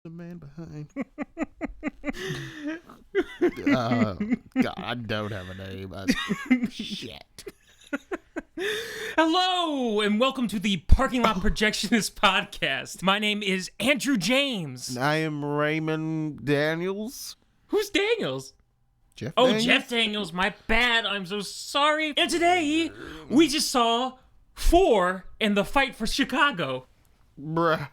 The man behind. God, I don't have a name. Shit. Hello, and welcome to the Parking Lot Projectionists podcast. My name is Andrew James. I am Raymond Daniels. Who's Daniels? Jeff Oh, Daniels? Jeff Daniels, my bad. I'm so sorry. And today, we just saw 4 in the fight for Chicago. Bruh.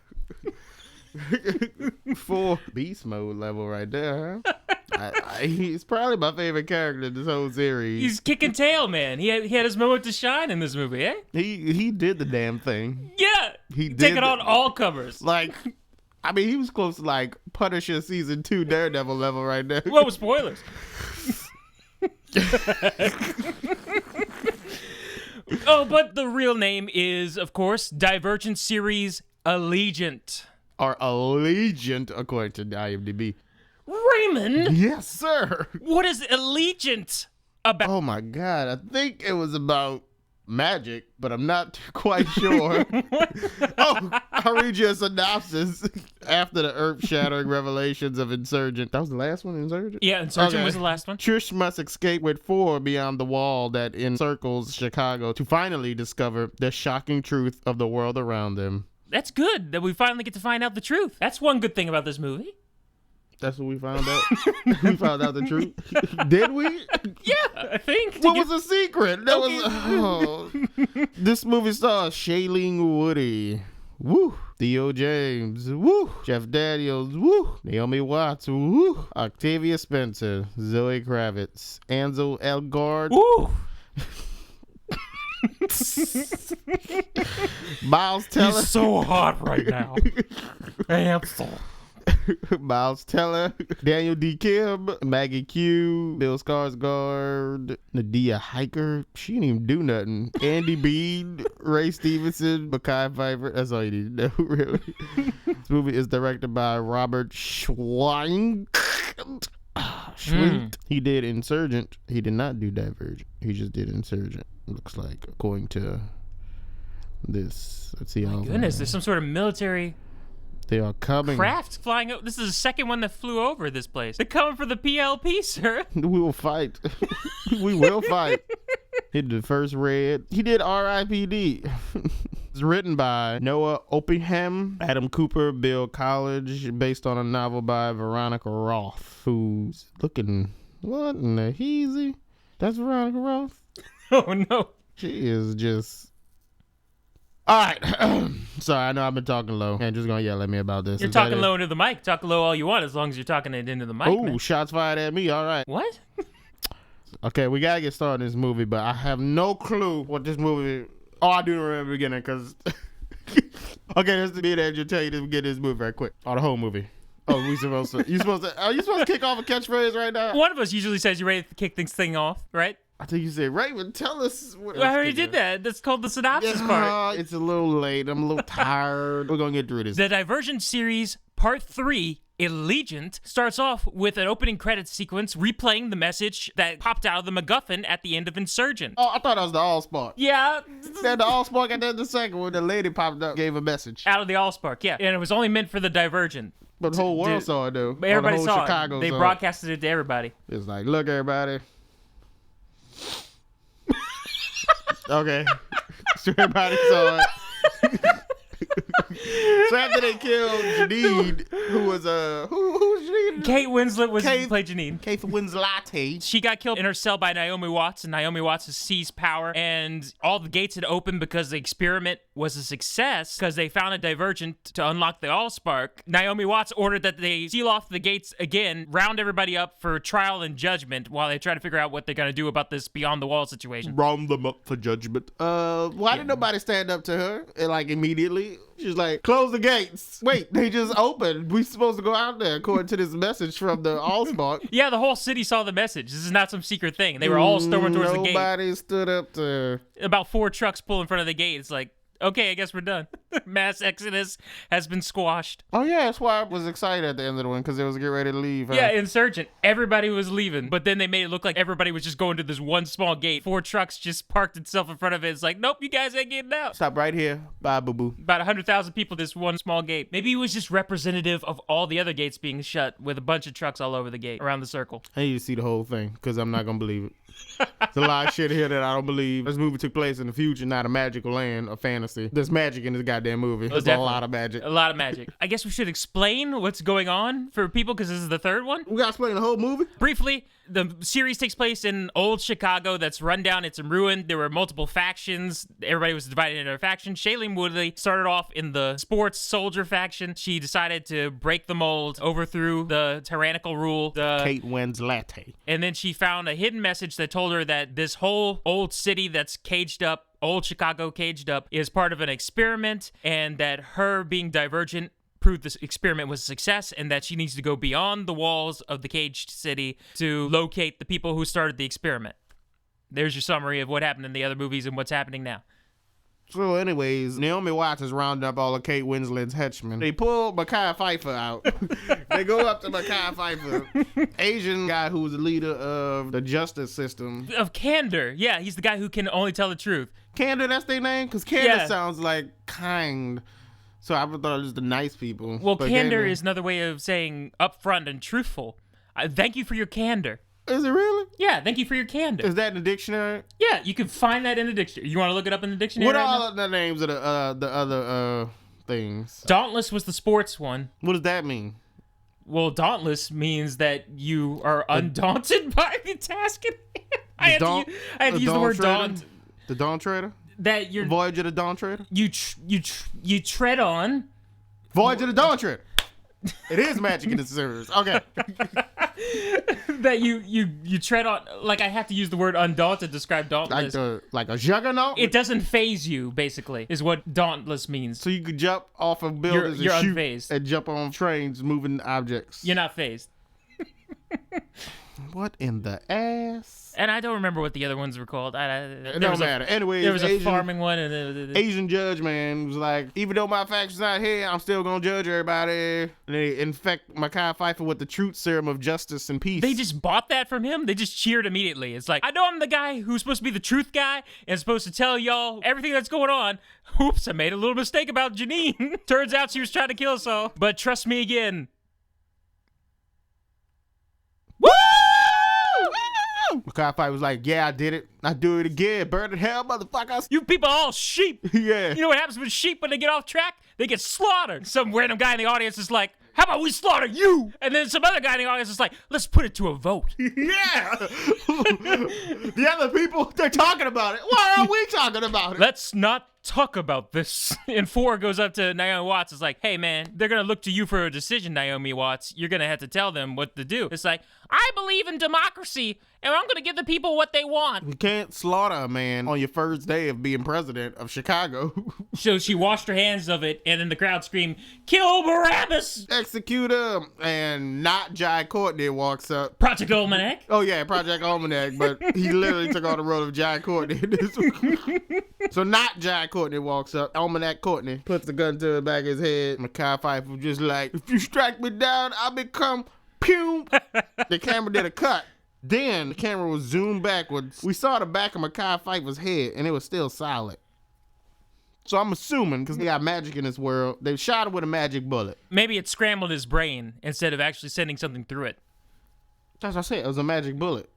Full beast mode level right there, huh? He's probably my favorite character in this whole series. He's kicking tail, man. He had his moment to shine in this movie, eh? He did the damn thing. Yeah. He did taking on all comers. Like, I mean, he was close to like Punisher season 2 Daredevil level right there. Whoa, spoilers. Oh, but the real name is, of course, Divergent Series Allegiant. Or Allegiant, according to IMDb. Raymond? Yes, sir. What is Allegiant about? Oh my God, I think it was about magic, but I'm not quite sure. I'll read you a synopsis after the earth-shattering revelations of Insurgent. That was the last one, Insurgent? Yeah, Insurgent Okay. was the last one. Trish must escape with 4 beyond the wall that encircles Chicago to finally discover the shocking truth of the world around them. That's good that we finally get to find out the truth. That's one good thing about this movie. That's what we found out. We found out the truth. Did we? Yeah, I think. What was the secret? That was. This movie stars Shailene Woodley. Woo. Theo James. Woo. Jeff Daniels. Woo. Naomi Watts. Woo. Octavia Spencer. Zoe Kravitz. Ansel Elgort. Woo! Miles Teller. He's so hot right now. Ansel. Miles Teller, Daniel D. Kim, Maggie Q, Bill Skarsgård, Nadia Hiker. She didn't even do nothing. Andy Bean, Ray Stevenson, Mekhi Phifer. That's all you need to know, really. This movie is directed by Robert Schwink. He did Insurgent. He did not do Divergent. He just did Insurgent. Looks like, according to this. Let's see. My goodness, there's some sort of military They are coming. craft flying over. This is the second one that flew over this place. They're coming for the PLP, sir. We will fight. We will fight. He did the first Red. He did R.I.P.D. It's written by Noah Oppenheim, Adam Cooper, Bill College, based on a novel by Veronica Roth, who's looking, what in the heezy? That's Veronica Roth? Oh, no. She is just... All right. Sorry, I know I've been talking low. And just gonna yell at me about this. You're talking low into the mic. Talk low all you want as long as you're talking it into the mic. Oh, man. shots fired at me. All right. What? Okay, we gotta get started in this movie, but I have no clue what this movie... Oh, I do remember the beginning, because... Okay, this is me and Andrew tell you to get this movie right quick. Oh, the whole movie. Oh, are you supposed to kick off a catchphrase right now? One of us usually says you're ready to kick this thing off, right? I think you said, Raymond, tell us what I already did that. That's called the synopsis part. Yeah, it's a little late. I'm a little tired. We're gonna get through this. The Divergent Series Part 3, Allegiant, starts off with an opening credits sequence replaying the message that popped out of the MacGuffin at the end of Insurgent. Oh, I thought that was the Allspark. Yeah. Then the Allspark, and then the second one, the lady popped up, gave a message. Out of the Allspark, yeah. And it was only meant for the Divergent. But the whole world saw it, though. But everybody Or the whole saw Chicago it. They saw broadcasted it to everybody. it. It's like, look, everybody. Okay. So everybody saw it. So after they killed Janine, who was who was Janine? Kate Winslet played Janine. Kate Winslet. She got killed in her cell by Naomi Watts, and Naomi Watts has seized power, and all the gates had opened because the experiment was a success, because they found a divergent to unlock the Allspark. Naomi Watts ordered that they seal off the gates again, round everybody up for trial and judgment while they try to figure out what they're going to do about this beyond the wall situation. Round them up for judgment. Why didn't nobody stand up to her, like, immediately? She's like, close the gates. Wait, they just opened. We supposed to go out there according to this message from the Allspark. Yeah, the whole city saw the message. This is not some secret thing. They were all storming towards the gate. Nobody stood up to her. About 4 trucks pull in front of the gate. It's like, okay, I guess we're done. Mass exodus has been squashed. Oh yeah, that's why I was excited at the end of the one, because they was getting ready to leave. Yeah, Insurgent. Everybody was leaving, but then they made it look like everybody was just going to this one small gate. 4 trucks just parked itself in front of it. It's like, nope, you guys ain't getting out. Stop right here. Bye, boo-boo. About 100,000 people, this one small gate. Maybe it was just representative of all the other gates being shut with a bunch of trucks all over the gate around the circle. I need to see the whole thing, because I'm not going to believe it. There's a lot of shit here that I don't believe. This movie took place in the future, not a magical land of fantasy. There's magic in this goddamn movie. There's a lot of magic. A lot of magic. I guess we should explain what's going on for people, because this is the third one. We got to explain the whole movie? Briefly, the series takes place in old Chicago that's run down. It's in ruin. There were multiple factions. Everybody was divided into a faction. Shailene Woodley started off in the sports soldier faction. She decided to break the mold, overthrew the tyrannical rule. Kate Winslet. And then she found a hidden message that told her that this whole old city that's caged up, old Chicago caged up, is part of an experiment, and that her being divergent proved this experiment was a success, and that she needs to go beyond the walls of the caged city to locate the people who started the experiment. There's your summary of what happened in the other movies and what's happening now. So anyways, Naomi Watts is rounding up all of Kate Winslet's henchmen. They pull Mekhi Phifer out. They go up to Mekhi Phifer, Asian guy who's the leader of the justice system. Of Candor. Yeah, he's the guy who can only tell the truth. Candor, that's their name? Because Candor sounds like kind. So I thought it was the nice people. Well, candor is another way of saying upfront and truthful. Thank you for your candor. Is it really? Yeah, thank you for your candor. Is that in the dictionary? Yeah, you can find that in the dictionary. You want to look it up in the dictionary? What are all the names of the other things? Dauntless was the sports one. What does that mean? Well, dauntless means that you are undaunted by the task at hand. I had to use the word daunt. The Dawn Trader? That you're Voyage of the Dawn Trader? You tread on. Voyage of the Dawn Trader. It is magic in the series. Okay. That you tread on, like I have to use the word undaunted to describe dauntless. Like a juggernaut? It doesn't phase you, basically, is what dauntless means. So you could jump off of buildings You're and shoot unfazed. and jump on trains moving objects. You're not phased. What in the ass? And I don't remember what the other ones were called. It don't matter. Anyways, there was a farming one. And Asian judge man was like, even though my faction's not here, I'm still gonna judge everybody. And they infect Mekhi Phifer with the truth serum of justice and peace. They just bought that from him? They just cheered immediately. It's like, I know I'm the guy who's supposed to be the truth guy and supposed to tell y'all everything that's going on. Oops, I made a little mistake about Janine. Turns out she was trying to kill us all. But trust me again. Woo! Mekhi Phifer was like, yeah, I did it. I do it again. Burn in hell, motherfuckers. You people are all sheep. Yeah. You know what happens with sheep when they get off track? They get slaughtered. Some random guy in the audience is like, how about we slaughter you? And then some other guy in the audience is like, let's put it to a vote. Yeah. The other people, they're talking about it. Why are we talking about it? Let's not talk about this. And 4 goes up to Naomi Watts. It's like, hey, man, they're going to look to you for a decision, Naomi Watts. You're going to have to tell them what to do. It's like, I believe in democracy, and I'm going to give the people what they want. You can't slaughter a man on your first day of being president of Chicago. So she washed her hands of it, and then the crowd screamed, kill Barabbas! Execute him. And not Jai Courtney walks up. Project Almanac? Oh, yeah, Project Almanac, but he literally took on the role of Jai Courtney. So not Jai Courtney walks up. Almanac Courtney puts the gun to the back of his head. Mekhi Phifer was just like, if you strike me down, I'll become pew. The camera did a cut. Then the camera was zoomed backwards. We saw the back of Mekhi Phifer's head, and it was still solid. So I'm assuming, because they got magic in this world, they shot him with a magic bullet. Maybe it scrambled his brain instead of actually sending something through it. That's what I said. It was a magic bullet.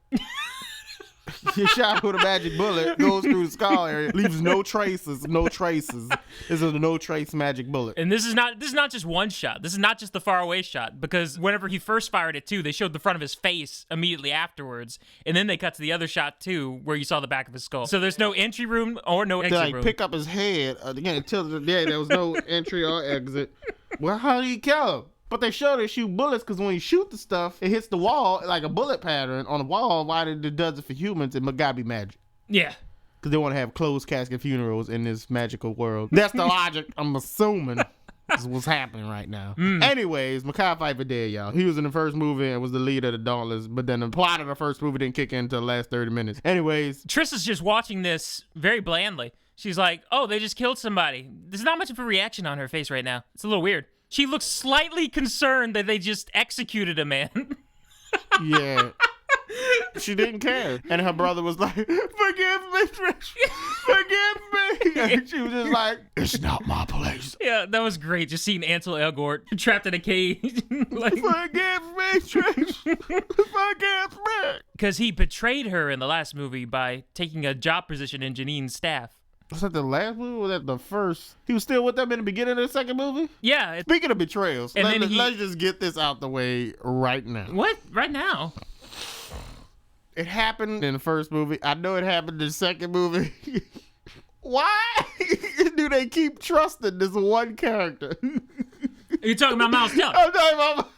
You shot with a magic bullet, goes through the skull area, leaves no traces, no traces. This is a no trace magic bullet. And this is not just one shot. This is not just the far away shot, because whenever he first fired it too, they showed the front of his face immediately afterwards, and then they cut to the other shot too, where you saw the back of his skull. So there's no entry room or no exit room. Pick up his head again until the day there was no entry or exit. Well, how do you kill him? But they show they shoot bullets because when you shoot the stuff, it hits the wall like a bullet pattern on the wall. Why did it does it for humans? It gotta be magic. Yeah. Because they want to have closed casket funerals in this magical world. That's the logic, I'm assuming, is what's happening right now. Anyways, Mekhi Phifer dead, y'all. He was in the first movie and was the leader of the Dauntless, but then the plot of the first movie didn't kick in until the last 30 minutes. Anyways. Triss is just watching this very blandly. She's like, oh, they just killed somebody. There's not much of a reaction on her face right now. It's a little weird. She looks slightly concerned that they just executed a man. Yeah. She didn't care. And her brother was like, forgive me, Trish. Forgive me. And she was just like, it's not my place. Yeah, that was great. Just seeing Ansel Elgort trapped in a cage. Like, forgive me, Trish. Forgive me. Because he betrayed her in the last movie by taking a job position in Janine's staff. Was that the last movie or was that the first? He was still with them in the beginning of the second movie? Yeah. Speaking of betrayals, And let's just get this out the way right now. What? Right now? It happened in the first movie. I know it happened in the second movie. Why do they keep trusting this one character? You're talking about Miles Teller. I'm talking about...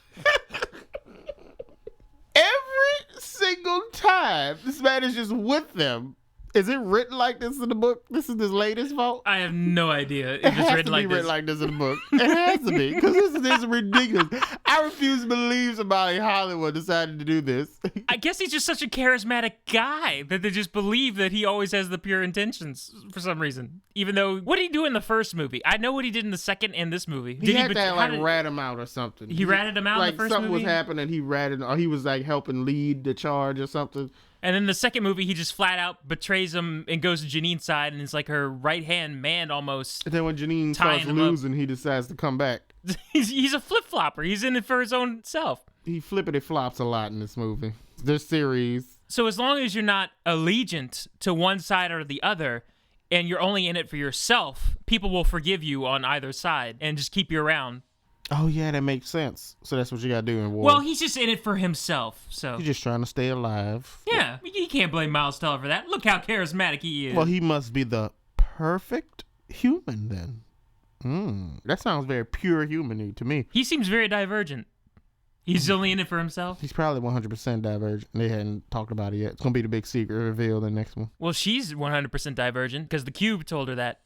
Every single time this man is just with them. Is it written like this in the book? This is his latest vote? I have no idea if It it's has written to like be written this. like this in the book. It has to be, because this is ridiculous. I refuse to believe somebody in Hollywood decided to do this. I guess he's just such a charismatic guy that they just believe that he always has the pure intentions for some reason. Even though, what did he do in the first movie? I know what he did in the second and this movie. He had to rat him out or something. He ratted him out in the first something movie? was happening, he ratted, or he was like helping lead the charge or something. And then the second movie, he just flat out betrays him and goes to Janine's side and is like her right-hand man almost. And then when Janine starts losing, he decides to come back. He's a flip-flopper. He's in it for his own self. He flippity flops a lot in this movie. This series. So as long as you're not allegiant to one side or the other, and you're only in it for yourself, people will forgive you on either side and just keep you around. Oh, yeah, that makes sense. So that's what you gotta do in war. Well, he's just in it for himself, so... He's just trying to stay alive. Yeah, you can't blame Miles Teller for that. Look how charismatic he is. Well, he must be the perfect human, then. That sounds very pure human-y to me. He seems very divergent. He's only in it for himself. He's probably 100% divergent. They hadn't talked about it yet. It's gonna be the big secret reveal in the next one. Well, she's 100% divergent, because the Cube told her that.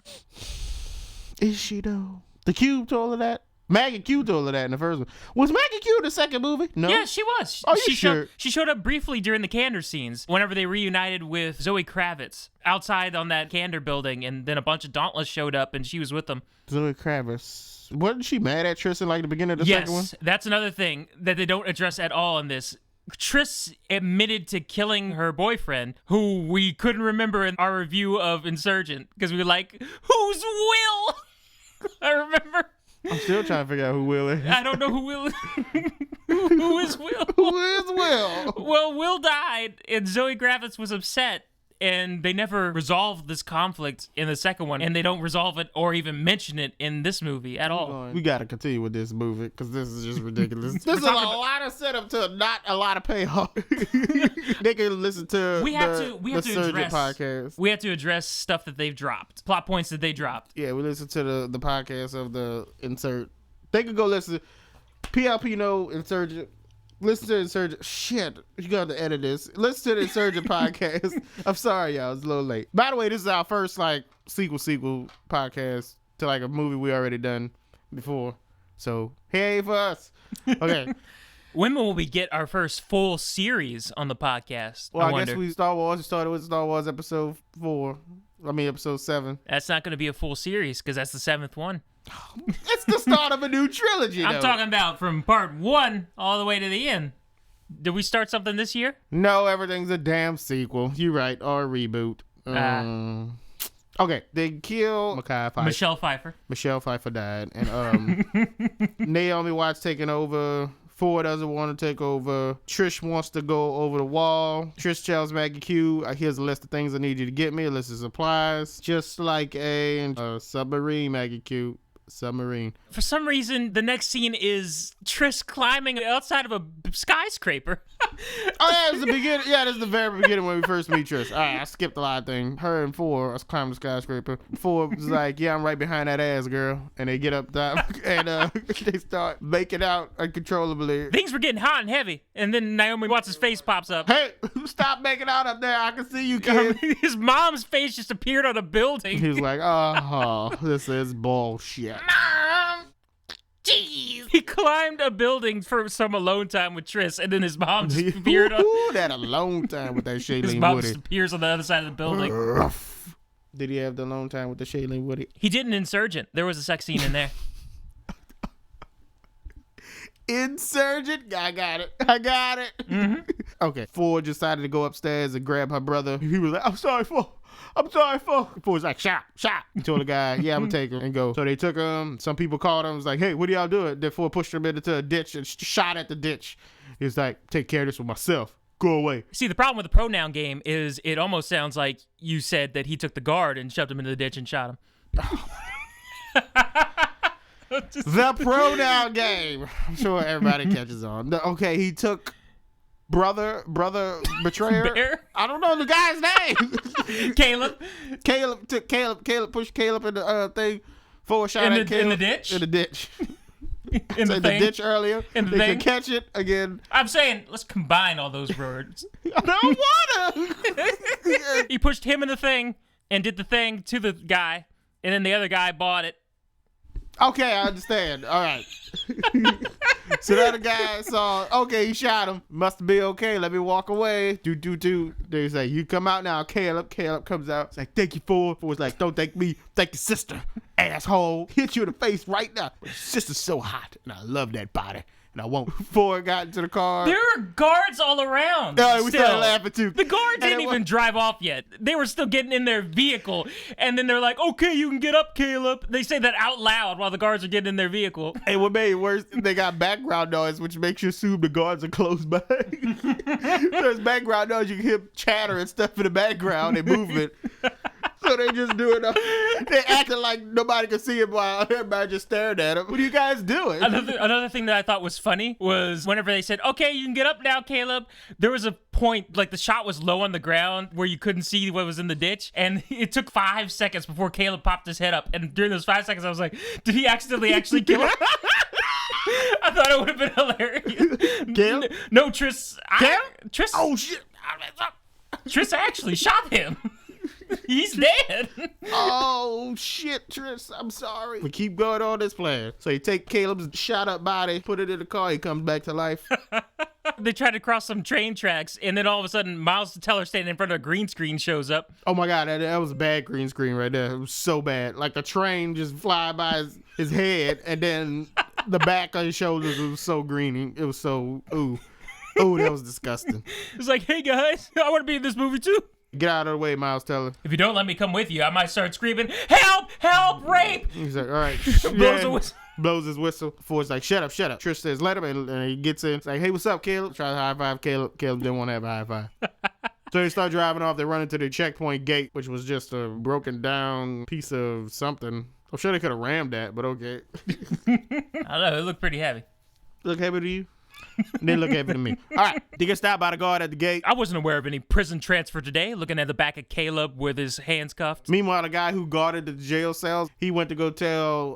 Is she, though? The Cube told her that? Maggie Q told her that in the first one. Was Maggie Q in the second movie? No. Yeah, she was. Oh, you sure? She showed up briefly during the Candor scenes whenever they reunited with Zoe Kravitz outside on that Candor building, and then a bunch of Dauntless showed up, and she was with them. Zoe Kravitz. Wasn't she mad at Tristan like the beginning of the second one? Yes, that's another thing that they don't address at all in this. Triss admitted to killing her boyfriend, who we couldn't remember in our review of Insurgent, because we were like, who's Will? I remember. I'm still trying to figure out who Will is. I don't know who Will is. Who is Will? Who is Will? Well, Will died, and Zoe Kravitz was upset, and they never resolved this conflict in the second one, and they don't resolve it or even mention it in this movie at all. We got to continue with this movie, because this is just ridiculous. This is a lot of setup to not a lot of payoff. They can listen to the Surgeon podcast. We have to address stuff that they've dropped, plot points that they dropped. Yeah, we listen to the podcast of the Insert. They could go listen to PLP No Insurgent. Listen to Insurgent. Shit, you got to edit this. Listen to the Insurgent podcast. I'm sorry, y'all. It's a little late. By the way, this is our first sequel podcast to a movie we already done before. So, hey for us. Okay. When will we get our first full series on the podcast? Well, I guess we started with Star Wars episode 7. That's not going to be a full series because that's the 7th one. It's the start of a new trilogy, I'm talking about from part 1 all the way to the end. Did we start something this year? No, everything's a damn sequel. You're right, or a reboot. Okay, they kill Michelle Pfeiffer. Michelle Pfeiffer died, and Naomi Watts taking over. Ford doesn't want to take over. Trish wants to go over the wall. Trish tells Maggie Q, here's a list of things I need you to get me, a list of supplies. Just like a submarine, Maggie Q. Submarine. For some reason, the next scene is Trish climbing outside of a skyscraper. Oh, yeah, it's the beginning. Yeah, this is the very beginning when we first meet Trish. All right, I skipped a lot of things. Her and Ford are climbing the skyscraper. Ford was like, yeah, I'm right behind that ass, girl. And they get up top and they start making out uncontrollably. Things were getting hot and heavy. And then Naomi Watts' face pops up. Hey, stop making out up there. I can see you, kid. His mom's face just appeared on a building. He was like, oh, this is bullshit. Mom! Jeez! He climbed a building for some alone time with Triss, and then his mom just appeared on... that alone time with that Shailene His mom Woodley. just appears on the other side of the building. Did he have the alone time with the Shailene Woodley? He did an Insurgent. There was a sex scene in there. Insurgent? I got it. Mm-hmm. Okay. Ford decided to go upstairs and grab her brother. He was like, I'm sorry, Ford. Ford's like, shot. He told the guy, yeah, I'm gonna take him and go. So they took him. Some people called him. Was like, hey, what are y'all doing? Then Ford pushed him into a ditch and shot at the ditch. He was like, take care of this with myself. Go away. See, the problem with the pronoun game is it almost sounds like you said that he took the guard and shoved him into the ditch and shot him. The pronoun game. I'm sure everybody catches on. Okay, he took brother betrayer. Bear? I don't know the guy's name. Caleb Pushed Caleb in the thing. Ford shot at Caleb in the ditch. In the ditch. In the ditch earlier. In the they thing. could catch it again. I'm saying let's combine all those words. I don't wanna. He pushed him in the thing and did the thing to the guy, and then the other guy bought it. Okay, I understand. All right. So the other guy saw, okay, he shot him. Must be okay. Let me walk away. Do. They say, you come out now, Caleb. Caleb comes out. It's like, thank you, Ford. Ford's like, don't thank me. Thank your sister, asshole. Hit you in the face right now. But your sister's so hot, and I love that body. And I won't. Ford got into the car. There are guards all around. Oh, we started laughing too. The guards didn't even drive off yet. They were still getting in their vehicle. And then they're like, okay, you can get up, Caleb. They say that out loud while the guards are getting in their vehicle. And what made it worse, they got background noise, which makes you assume the guards are close by. There's background noise. You can hear chatter and stuff in the background and movement. So they just doing they acting like nobody can see him while everybody just staring at him. What are you guys doing? Another thing that I thought was funny was whenever they said, okay, you can get up now, Caleb. There was a point, like the shot was low on the ground where you couldn't see what was in the ditch. And it took 5 seconds before Caleb popped his head up. And during those 5 seconds, I was like, did he accidentally actually kill him? I thought it would have been hilarious. Caleb? No, Tris. Tris. Oh, shit. Tris actually shot him. He's dead. Oh, shit, Tris. I'm sorry. We keep going on this plan. So you take Caleb's shot up body, put it in the car, he comes back to life. They tried to cross some train tracks, and then all of a sudden, Miles Teller standing in front of a green screen shows up. Oh, my God. That was a bad green screen right there. It was so bad. Like the train just fly by his head, and then the back of his shoulders was so greeny. It was so, ooh. Ooh, that was disgusting. It was like, hey, guys, I want to be in this movie, too. Get out of the way, Miles Teller. If you don't let me come with you, I might start screaming, help, help, rape. He's like, all right. Blows a whistle. Blows his whistle. Ford's like, shut up. Trish says, let him. And he gets in. It's like, hey, what's up, Caleb? Tries to high five Caleb. Caleb didn't want to have a high five. So they start driving off. They run into the checkpoint gate, which was just a broken down piece of something. I'm sure they could have rammed that, but okay. I don't know. It looked pretty heavy. Look heavy to you? They look heavy to me. All right. They get stopped by the guard at the gate. I wasn't aware of any prison transfer today, looking at the back of Caleb with his hands cuffed. Meanwhile, the guy who guarded the jail cells, he went to go tell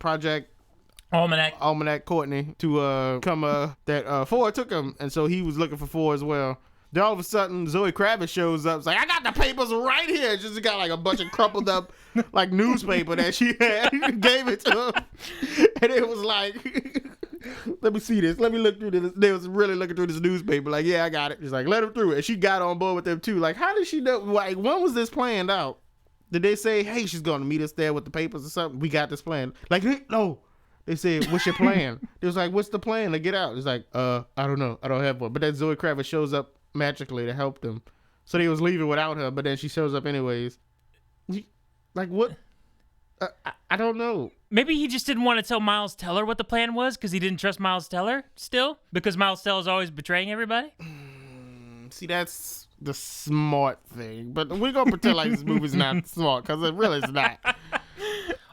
Almanac Courtney to come that Ford took him, and so he was looking for Ford as well. Then all of a sudden, Zoe Kravitz shows up. It's like, I got the papers right here. She's got like a bunch of crumpled up like newspaper that she had. Gave it to him. And it was like, let me see this. Let me look through this. They was really looking through this newspaper. Like, yeah, I got it. She's like, let him through it. And she got on board with them too. Like, how did she know? Like, when was this planned out? Did they say, hey, she's going to meet us there with the papers or something? We got this plan. Like, no. They said, what's your plan? It was like, what's the plan to get out? It's like, I don't know. I don't have one. But then Zoe Kravitz shows up magically to help them. So they was leaving without her, but then she shows up anyways. Like, what? I don't know. Maybe he just didn't want to tell Miles Teller what the plan was because he didn't trust Miles Teller still? Because Miles Teller's always betraying everybody? See, that's the smart thing. But we're going to pretend like this movie's not smart because it really is not.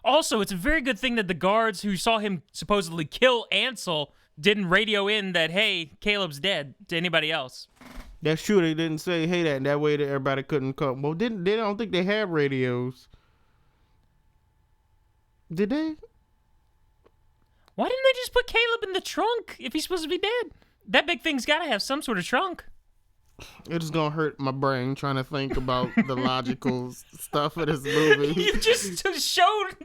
Also, it's a very good thing that the guards who saw him supposedly kill Ansel didn't radio in that, hey, Caleb's dead to anybody else. That's true. They didn't say, hey, that way that everybody couldn't come. Well, they don't think they have radios. Did they? Why didn't they just put Caleb in the trunk if he's supposed to be dead? That big thing's got to have some sort of trunk. It's going to hurt my brain trying to think about the logical stuff of this movie. You just showed,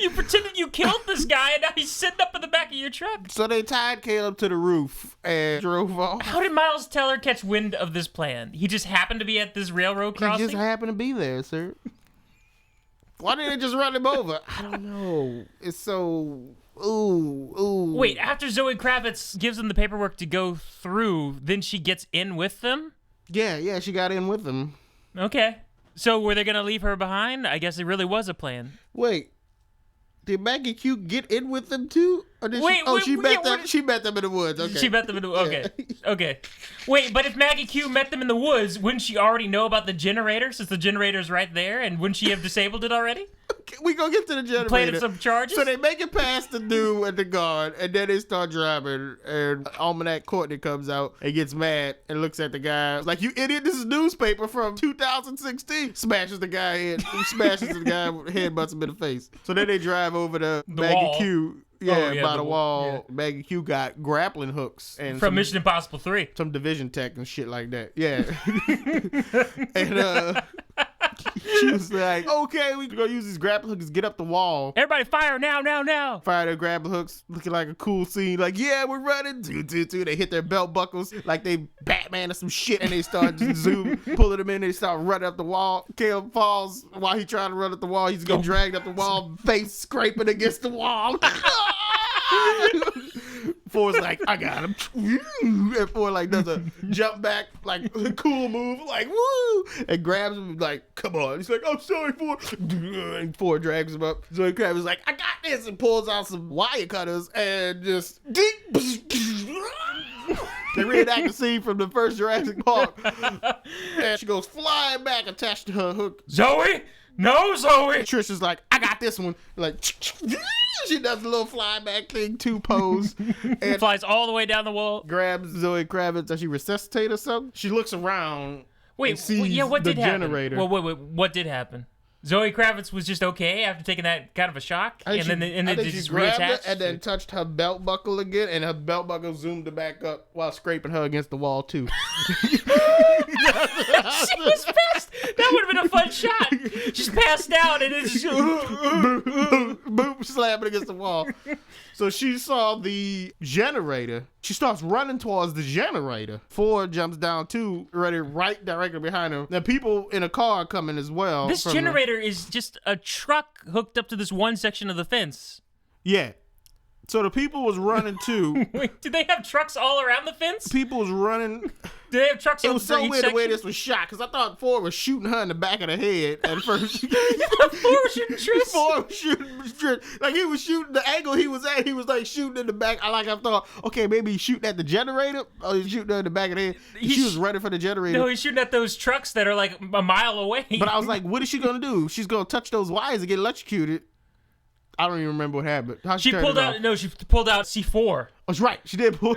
you pretended you killed this guy and now he's sitting up in the back of your truck. So they tied Caleb to the roof and drove off. How did Miles Teller catch wind of this plan? He just happened to be at this railroad crossing? He just happened to be there, sir. Why didn't they just run him over? I don't know. It's so... Ooh. Wait, after Zoe Kravitz gives them the paperwork to go through, then she gets in with them? Yeah, she got in with them. Okay. So were they going to leave her behind? I guess it really was a plan. Wait. Did Maggie Q get in with them too? Or did she met them in the woods. Okay. She met them in the woods. Okay. Okay. Wait, but if Maggie Q met them in the woods, wouldn't she already know about the generator since the generator's right there? And wouldn't she have disabled it already? Okay, we gonna get to the generator. Playing some charges? So they make it past the dude and the guard, and then they start driving, and Almanac Courtney comes out and gets mad and looks at the guy like, you idiot, this is newspaper from 2016. Smashes the guy head. He smashes the guy, headbutts him in the face. So then they drive over to Maggie wall. Q. By the wall. Yeah. Maggie Q got grappling hooks and from Mission Impossible 3. Some division tech and shit like that. Yeah. And she was like, okay, we gonna use these grappling hooks to get up the wall. Everybody fire now. Fire their grappling hooks, looking like a cool scene. Like, yeah, we're running. They hit their belt buckles like they Batman or some shit, and they start pulling them in. They start running up the wall. Caleb falls while he trying to run up the wall. He's getting dragged up the wall, face scraping against the wall. Ford's like, I got him. And Ford like does a jump back, like a cool move, like woo, and grabs him like, come on. He's like, I'm sorry, Ford. And Ford drags him up. Zoe Kravitz is like, I got this, and pulls out some wire cutters and just they reenact the scene from the first Jurassic Park. And she goes flying back attached to her hook. Zoe? No, Zoe! Trisha's like, I got this one. Like, she does a little fly back thing, two pose. And flies all the way down the wall. Grabs Zoe Kravitz. Does she resuscitate or something? She looks around. Wait, what did generator. Happen? Wait, what did happen? Zoe Kravitz was just okay after taking that kind of a shock, and then she just grabbed reattached it and then touched her belt buckle again, and her belt buckle zoomed her back up while scraping her against the wall too. She was pissed. That would have been a fun shot. Just passed out and it's boom, slamming against the wall. So she saw the generator. She starts running towards the generator. Ford jumps down too, right directly behind her. Now people in a car are coming as well. This generator is just a truck hooked up to this one section of the fence. Yeah. So the people was running too. Wait, did they have trucks all around the fence? People was running. Did they have trucks It on was for so each weird section? the way this was shot, because I thought Ford was shooting her in the back of the head at first. Ford was shooting Trish. Ford was shooting Trish. Like, he was shooting the angle he was at. He was, like, shooting in the back. I thought, okay, maybe he's shooting at the generator, or he's shooting her in the back of the head. She was running for the generator. No, he's shooting at those trucks that are, like, a mile away. But I was like, what is she going to do? She's going to touch those wires and get electrocuted. I don't even remember what happened. How she pulled out. No, she pulled out C4. That's right. She did pull.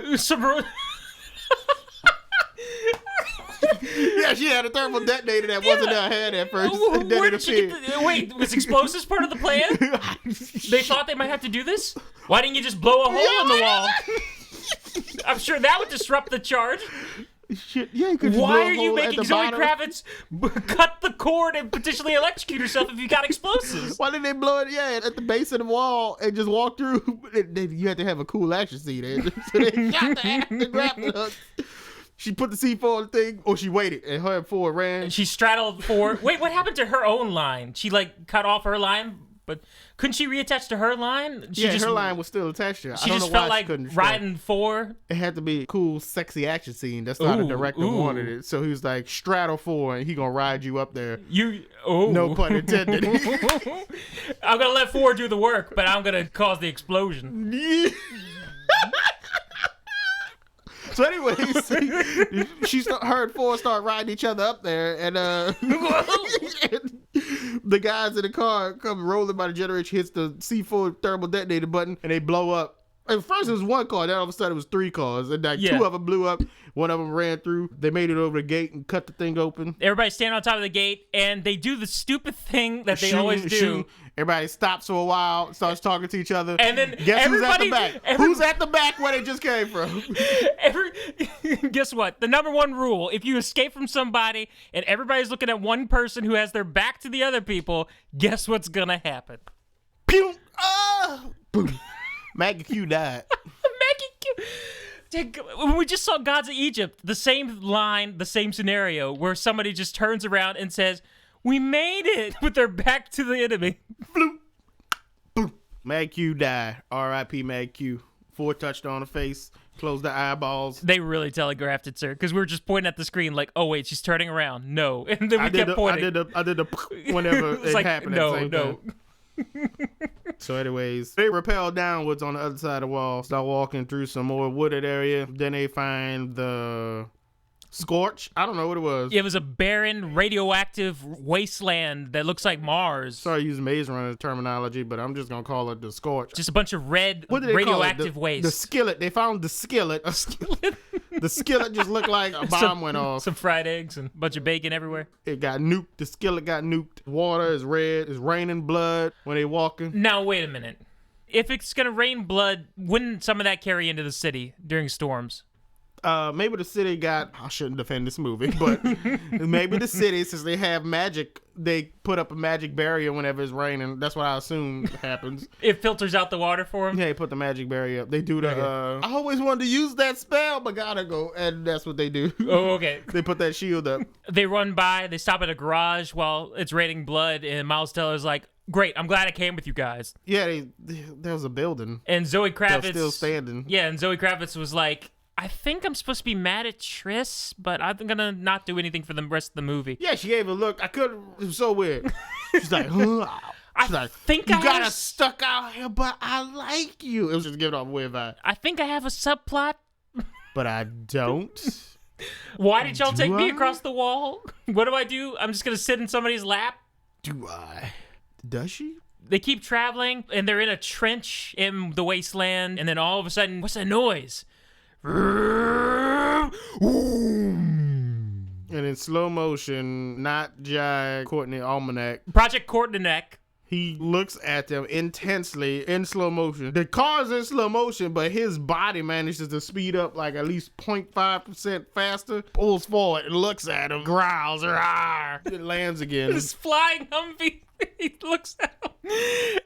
Yeah, she had a thermal detonator that wasn't in her head at first. Where did she get wait, was explosives part of the plan? They thought they might have to do this? Why didn't you just blow a hole in the wall? I'm sure that would disrupt the charge. Shit, yeah, you could. Why are you making Zoe Kravitz cut the cord and potentially electrocute herself if you got explosives? Why didn't they blow it? Yeah, at the base of the wall and just walk through. You had to have a cool action scene. So they shot the ass and grabbed the hook. She put the C4 on the thing, or she waited, and her and Ford ran. She straddled Ford. Wait, what happened to her own line? She cut off her line, but couldn't she reattach to her line? Her line was still attached to her. She just felt like riding Ford. It had to be a cool, sexy action scene. That's how the director wanted it. So he was like, straddle Ford, and he gonna ride you up there. No pun intended. I'm gonna let Ford do the work, but I'm gonna cause the explosion. So anyways, her and Ford start riding each other up there, and the guys in the car come rolling by the generator. She hits the C4 thermal detonator button, and they blow up. At first it was one car, then all of a sudden it was three cars, and two of them blew up. One of them ran through. They made it over the gate and cut the thing open. Everybody stand on top of the gate, and they do the stupid thing that they always do. Everybody stops for a while, starts talking to each other. And then guess who's at the back? Who's at the back where they just came from? Guess what? The number one rule, if you escape from somebody and everybody's looking at one person who has their back to the other people, guess what's gonna happen? Pew! Boom. Maggie Q died. Maggie Q. When we just saw Gods of Egypt, the same line, the same scenario, where somebody just turns around and says, We made it with their back to the enemy. Bloop. Boom. Mad Q died. R.I.P. Mad Q. 4 touched on the face. Closed the eyeballs. They really telegraphed it, sir, because we were just pointing at the screen like, oh, wait, she's turning around. No. And then we kept pointing. I did the whenever it like, happened at the same time. So anyways, they rappel downwards on the other side of the wall. Start walking through some more wooded area. Then they find the scorch. I don't know what it was. It was a barren, radioactive wasteland that looks like Mars. Sorry using Maze Runner terminology, but I'm just going to call it the scorch. Just a bunch of red what did they radioactive call it? waste. The skillet. They found the skillet. A skillet? The skillet just looked like a bomb went off. Some fried eggs and a bunch of bacon everywhere. It got nuked. The skillet got nuked. Water is red. It's raining blood when they walking. Now, wait a minute. If it's going to rain blood, wouldn't some of that carry into the city during storms? Maybe the city got, I shouldn't defend this movie, but maybe the city, since they have magic, they put up a magic barrier whenever it's raining. That's what I assume happens. It filters out the water for them? Yeah, they put the magic barrier up. They do the, I always wanted to use that spell, but gotta go. And that's what they do. Oh, okay. They put that shield up. They run by, they stop at a garage while it's raining blood, and Miles Teller's like, great, I'm glad I came with you guys. Yeah, there was a building. And Zoe Kravitz. Still standing. Yeah, and Zoe Kravitz was like, I think I'm supposed to be mad at Triss, but I'm gonna not do anything for the rest of the movie. Yeah, she gave a look. It was so weird. She's like, huh? I think you got us stuck out here, but I like you. It was just giving off a weird vibe. I think I have a subplot. But I don't. Why did y'all take me across the wall? What do I do? I'm just gonna sit in somebody's lap? Do I? Does she? They keep traveling, and they're in a trench in the wasteland, and then all of a sudden, what's that noise? And in slow motion, not Jai Courtney Almanac. Project Courtney. He looks at them intensely in slow motion. The car's in slow motion, but his body manages to speed up like at least 0.5% faster. Pulls forward and looks at him, growls, rawr. It lands again. This flying Humvee. He looks at him.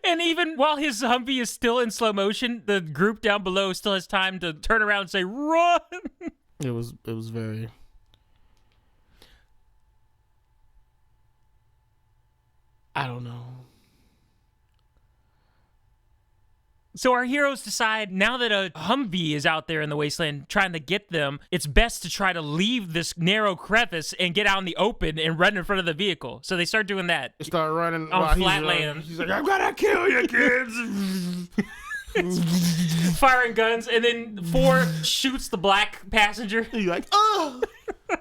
And even while his Humvee is still in slow motion, the group down below still has time to turn around and say, run! It was very... I don't know. So our heroes decide, now that a Humvee is out there in the wasteland trying to get them, it's best to try to leave this narrow crevice and get out in the open and run in front of the vehicle. So they start doing that. They start running on flat land. He's like, I'm gonna kill you, kids! Firing guns, and then 4 shoots the black passenger. You're like, oh!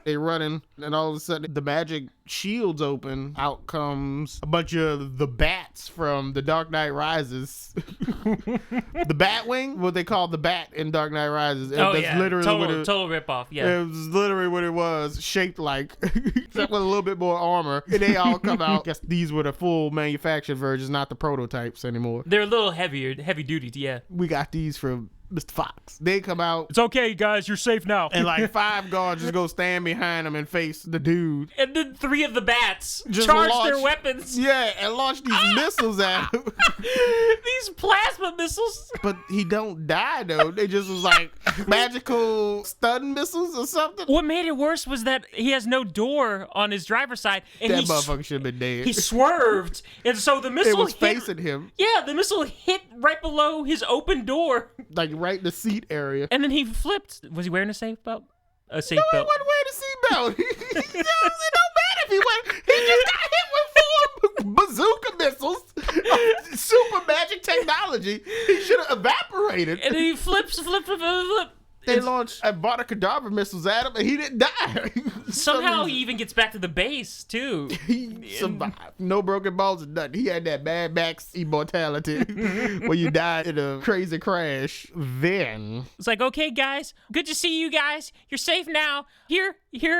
They running, and all of a sudden the magic shields open. Out comes a bunch of the bats from The Dark Knight Rises. The Batwing, what they call the bat in Dark Knight Rises. That's literally total ripoff. Yeah, it was literally what it was, shaped like, except with a little bit more armor. And they all come out. I guess these were the full manufactured versions, not the prototypes anymore. They're a little heavy duty. Yeah, we got these from Mr. Fox. They come out. It's okay, guys. You're safe now. And like 5 guards just go stand behind them and face the dude. And then 3 of the bats just charge their weapons. Yeah, and launch these missiles at him. These plasma missiles. But he don't die, though. They just was like magical stun missiles or something. What made it worse was that he has no door on his driver's side. And that motherfucker should have been dead. He swerved. And so the missile was facing him. Yeah, the missile hit right below his open door. Like right in the seat area. And then he flipped. Was he wearing a seatbelt? A seatbelt. No, he wasn't wearing a seatbelt. It don't matter if he wasn't. He just got hit with 4 bazooka missiles. Super magic technology. He should have evaporated. And then he flips. They launched Avada missiles at him, and he didn't die. Somehow he even gets back to the base, too. He survived. No broken bones or nothing. He had that Mad Max immortality where you die in a crazy crash. Then it's like, okay, guys, good to see you guys. You're safe now. Here,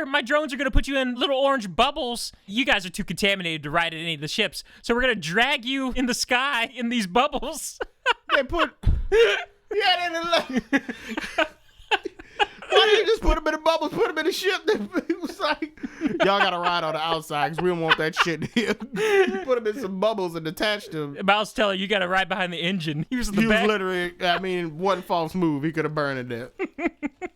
my drones are going to put you in little orange bubbles. You guys are too contaminated to ride in any of the ships, so we're going to drag you in the sky in these bubbles. They put... Yeah, they didn't Why didn't you just put him in the bubbles, put him in the ship? It was like, y'all gotta ride on the outside because we don't want that shit here. Put him in some bubbles and attached him. Miles Teller, you gotta ride behind the engine. He was in the back. Literally, I mean, one false move, he could have burned it there.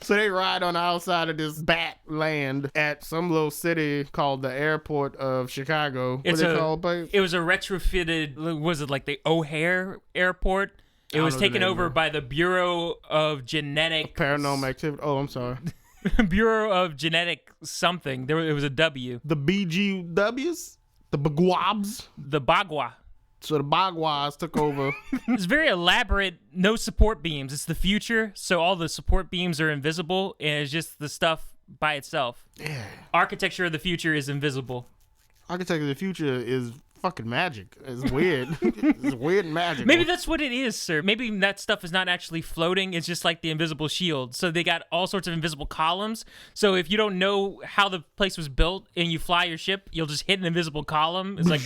So they ride on the outside of this bat land at some little city called the airport of Chicago. What they call it? It was a retrofitted, was it like the O'Hare airport? It was taken over by the Bureau of Genetic... Paranormal Activity. Oh, I'm sorry. Bureau of Genetic something. It was a W. The BGWs? The Bagwabs? The Bagua. So the Bagwas took over. It's very elaborate, no support beams. It's the future, so all the support beams are invisible, and it's just the stuff by itself. Yeah. Architecture of the future is invisible. Architecture of the future is fucking magic. It's weird. It's weird and magical. Maybe that's what it is, sir. Maybe that stuff is not actually floating. It's just like the invisible shield. So they got all sorts of invisible columns. So if you don't know how the place was built and you fly your ship, you'll just hit an invisible column. It's like,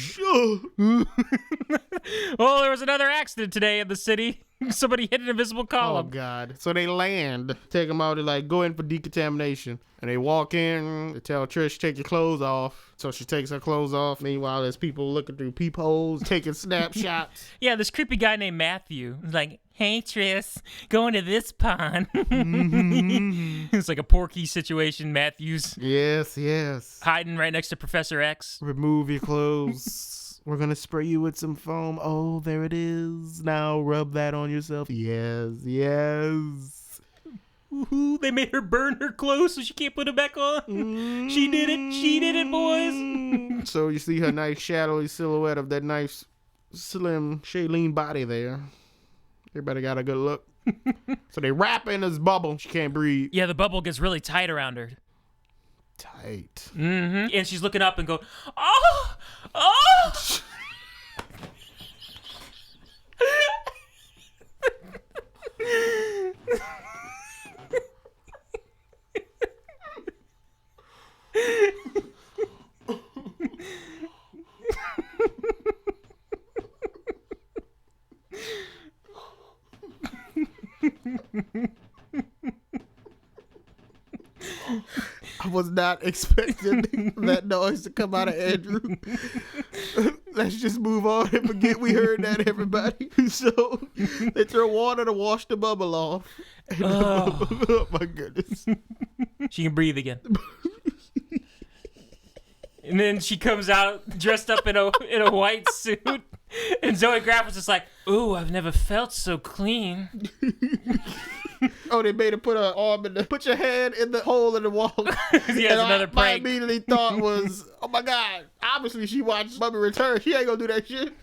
well, there was another accident today in the city. Somebody hit an invisible column. Oh, God. So they land, take them out, and like go in for decontamination. And they walk in, they tell Trish, take your clothes off. So she takes her clothes off. Meanwhile, there's people looking through peepholes, taking snapshots. Yeah, this creepy guy named Matthew is like, hey, Trish, going to this pond. It's like a Porky situation, Matthew's. Yes. Hiding right next to Professor X. Remove your clothes. We're going to spray you with some foam. Oh, there it is. Now rub that on yourself. Yes. Woohoo, they made her burn her clothes so she can't put them back on. She did it, boys. So you see her nice shadowy silhouette of that nice slim Shailene body there. Everybody got a good look. So they wrap in this bubble. She can't breathe. Yeah, the bubble gets really tight around her. Tight. Mm-hmm. And she's looking up and going, oh! I was not expecting that noise to come out of Andrew. Let's just move on and forget we heard that, everybody. So they throw water to wash the bubble off. Oh my goodness. She can breathe again. And then she comes out dressed up in a white suit. And Zoe Graff was just like, ooh, I've never felt so clean. Oh, they made her put her arm in put your hand in the hole in the wall. He has another prank. My immediately thought was, oh my God, obviously she watched Mummy Return. She ain't gonna do that shit.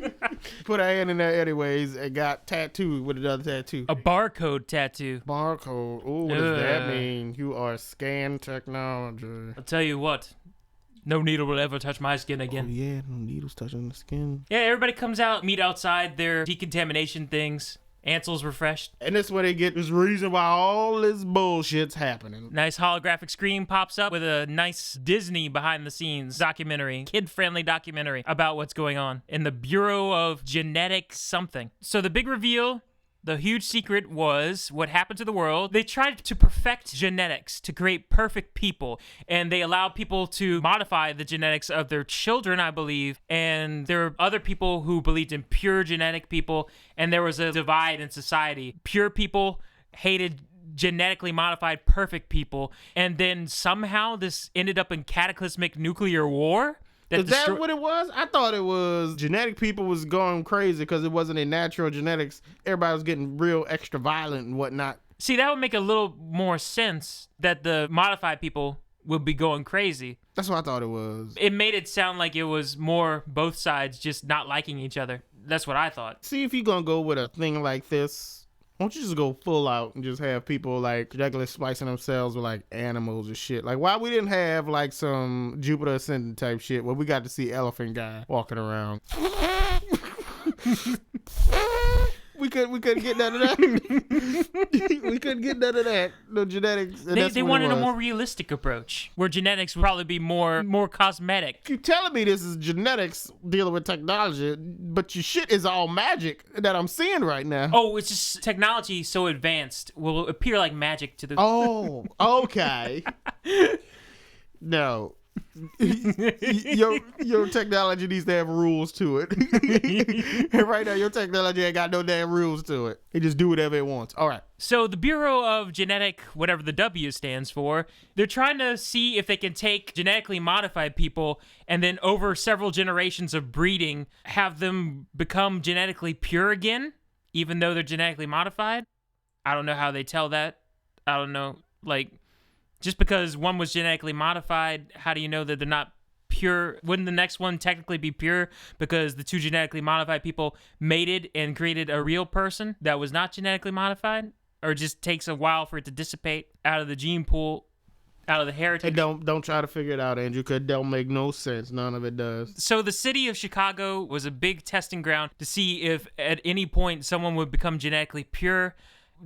Put her hand in there anyways and got tattooed with another tattoo. A barcode tattoo. Barcode. Ooh, what does that mean? You are scan technology. I'll tell you what. No needle will ever touch my skin again. Oh, yeah, no needles touching the skin. Yeah, everybody comes out, meet outside their decontamination things. Ansel's refreshed. And that's where they get this reason why all this bullshit's happening. Nice holographic screen pops up with a nice Disney behind the scenes documentary, kid-friendly documentary about what's going on in the Bureau of Genetic something. So the big reveal, the huge secret was what happened to the world. They tried to perfect genetics to create perfect people, and they allowed people to modify the genetics of their children, I believe, and there were other people who believed in pure genetic people, and there was a divide in society. Pure people hated genetically modified perfect people, and then somehow this ended up in cataclysmic nuclear war. Is that what it was? I thought it was genetic people was going crazy because it wasn't in natural genetics. Everybody was getting real extra violent and whatnot. See, that would make a little more sense that the modified people would be going crazy. That's what I thought it was. It made it sound like it was more both sides just not liking each other. That's what I thought. See, if you're going to go with a thing like this, why don't you just go full out and just have people like regularly splicing themselves with like animals and shit? Like, why we didn't have like some Jupiter Ascendant type shit where we got to see Elephant Guy walking around. We couldn't get none of that. We couldn't get none of that. No genetics. They wanted a more realistic approach where genetics would probably be more cosmetic. You're telling me this is genetics dealing with technology, but your shit is all magic that I'm seeing right now. Oh, it's just technology so advanced will appear like magic to the... Oh, okay. No. your technology needs to have rules to it. And right now, your technology ain't got no damn rules to it. It just do whatever it wants. All right. So the Bureau of Genetic, whatever the W stands for, they're trying to see if they can take genetically modified people and then over several generations of breeding, have them become genetically pure again, even though they're genetically modified. I don't know how they tell that. I don't know. Like, just because one was genetically modified, how do you know that they're not pure? Wouldn't the next one technically be pure because the two genetically modified people mated and created a real person that was not genetically modified? Or it just takes a while for it to dissipate out of the gene pool, out of the heritage? Hey, don't try to figure it out, Andrew, because it don't make no sense. None of it does. So the city of Chicago was a big testing ground to see if at any point someone would become genetically pure.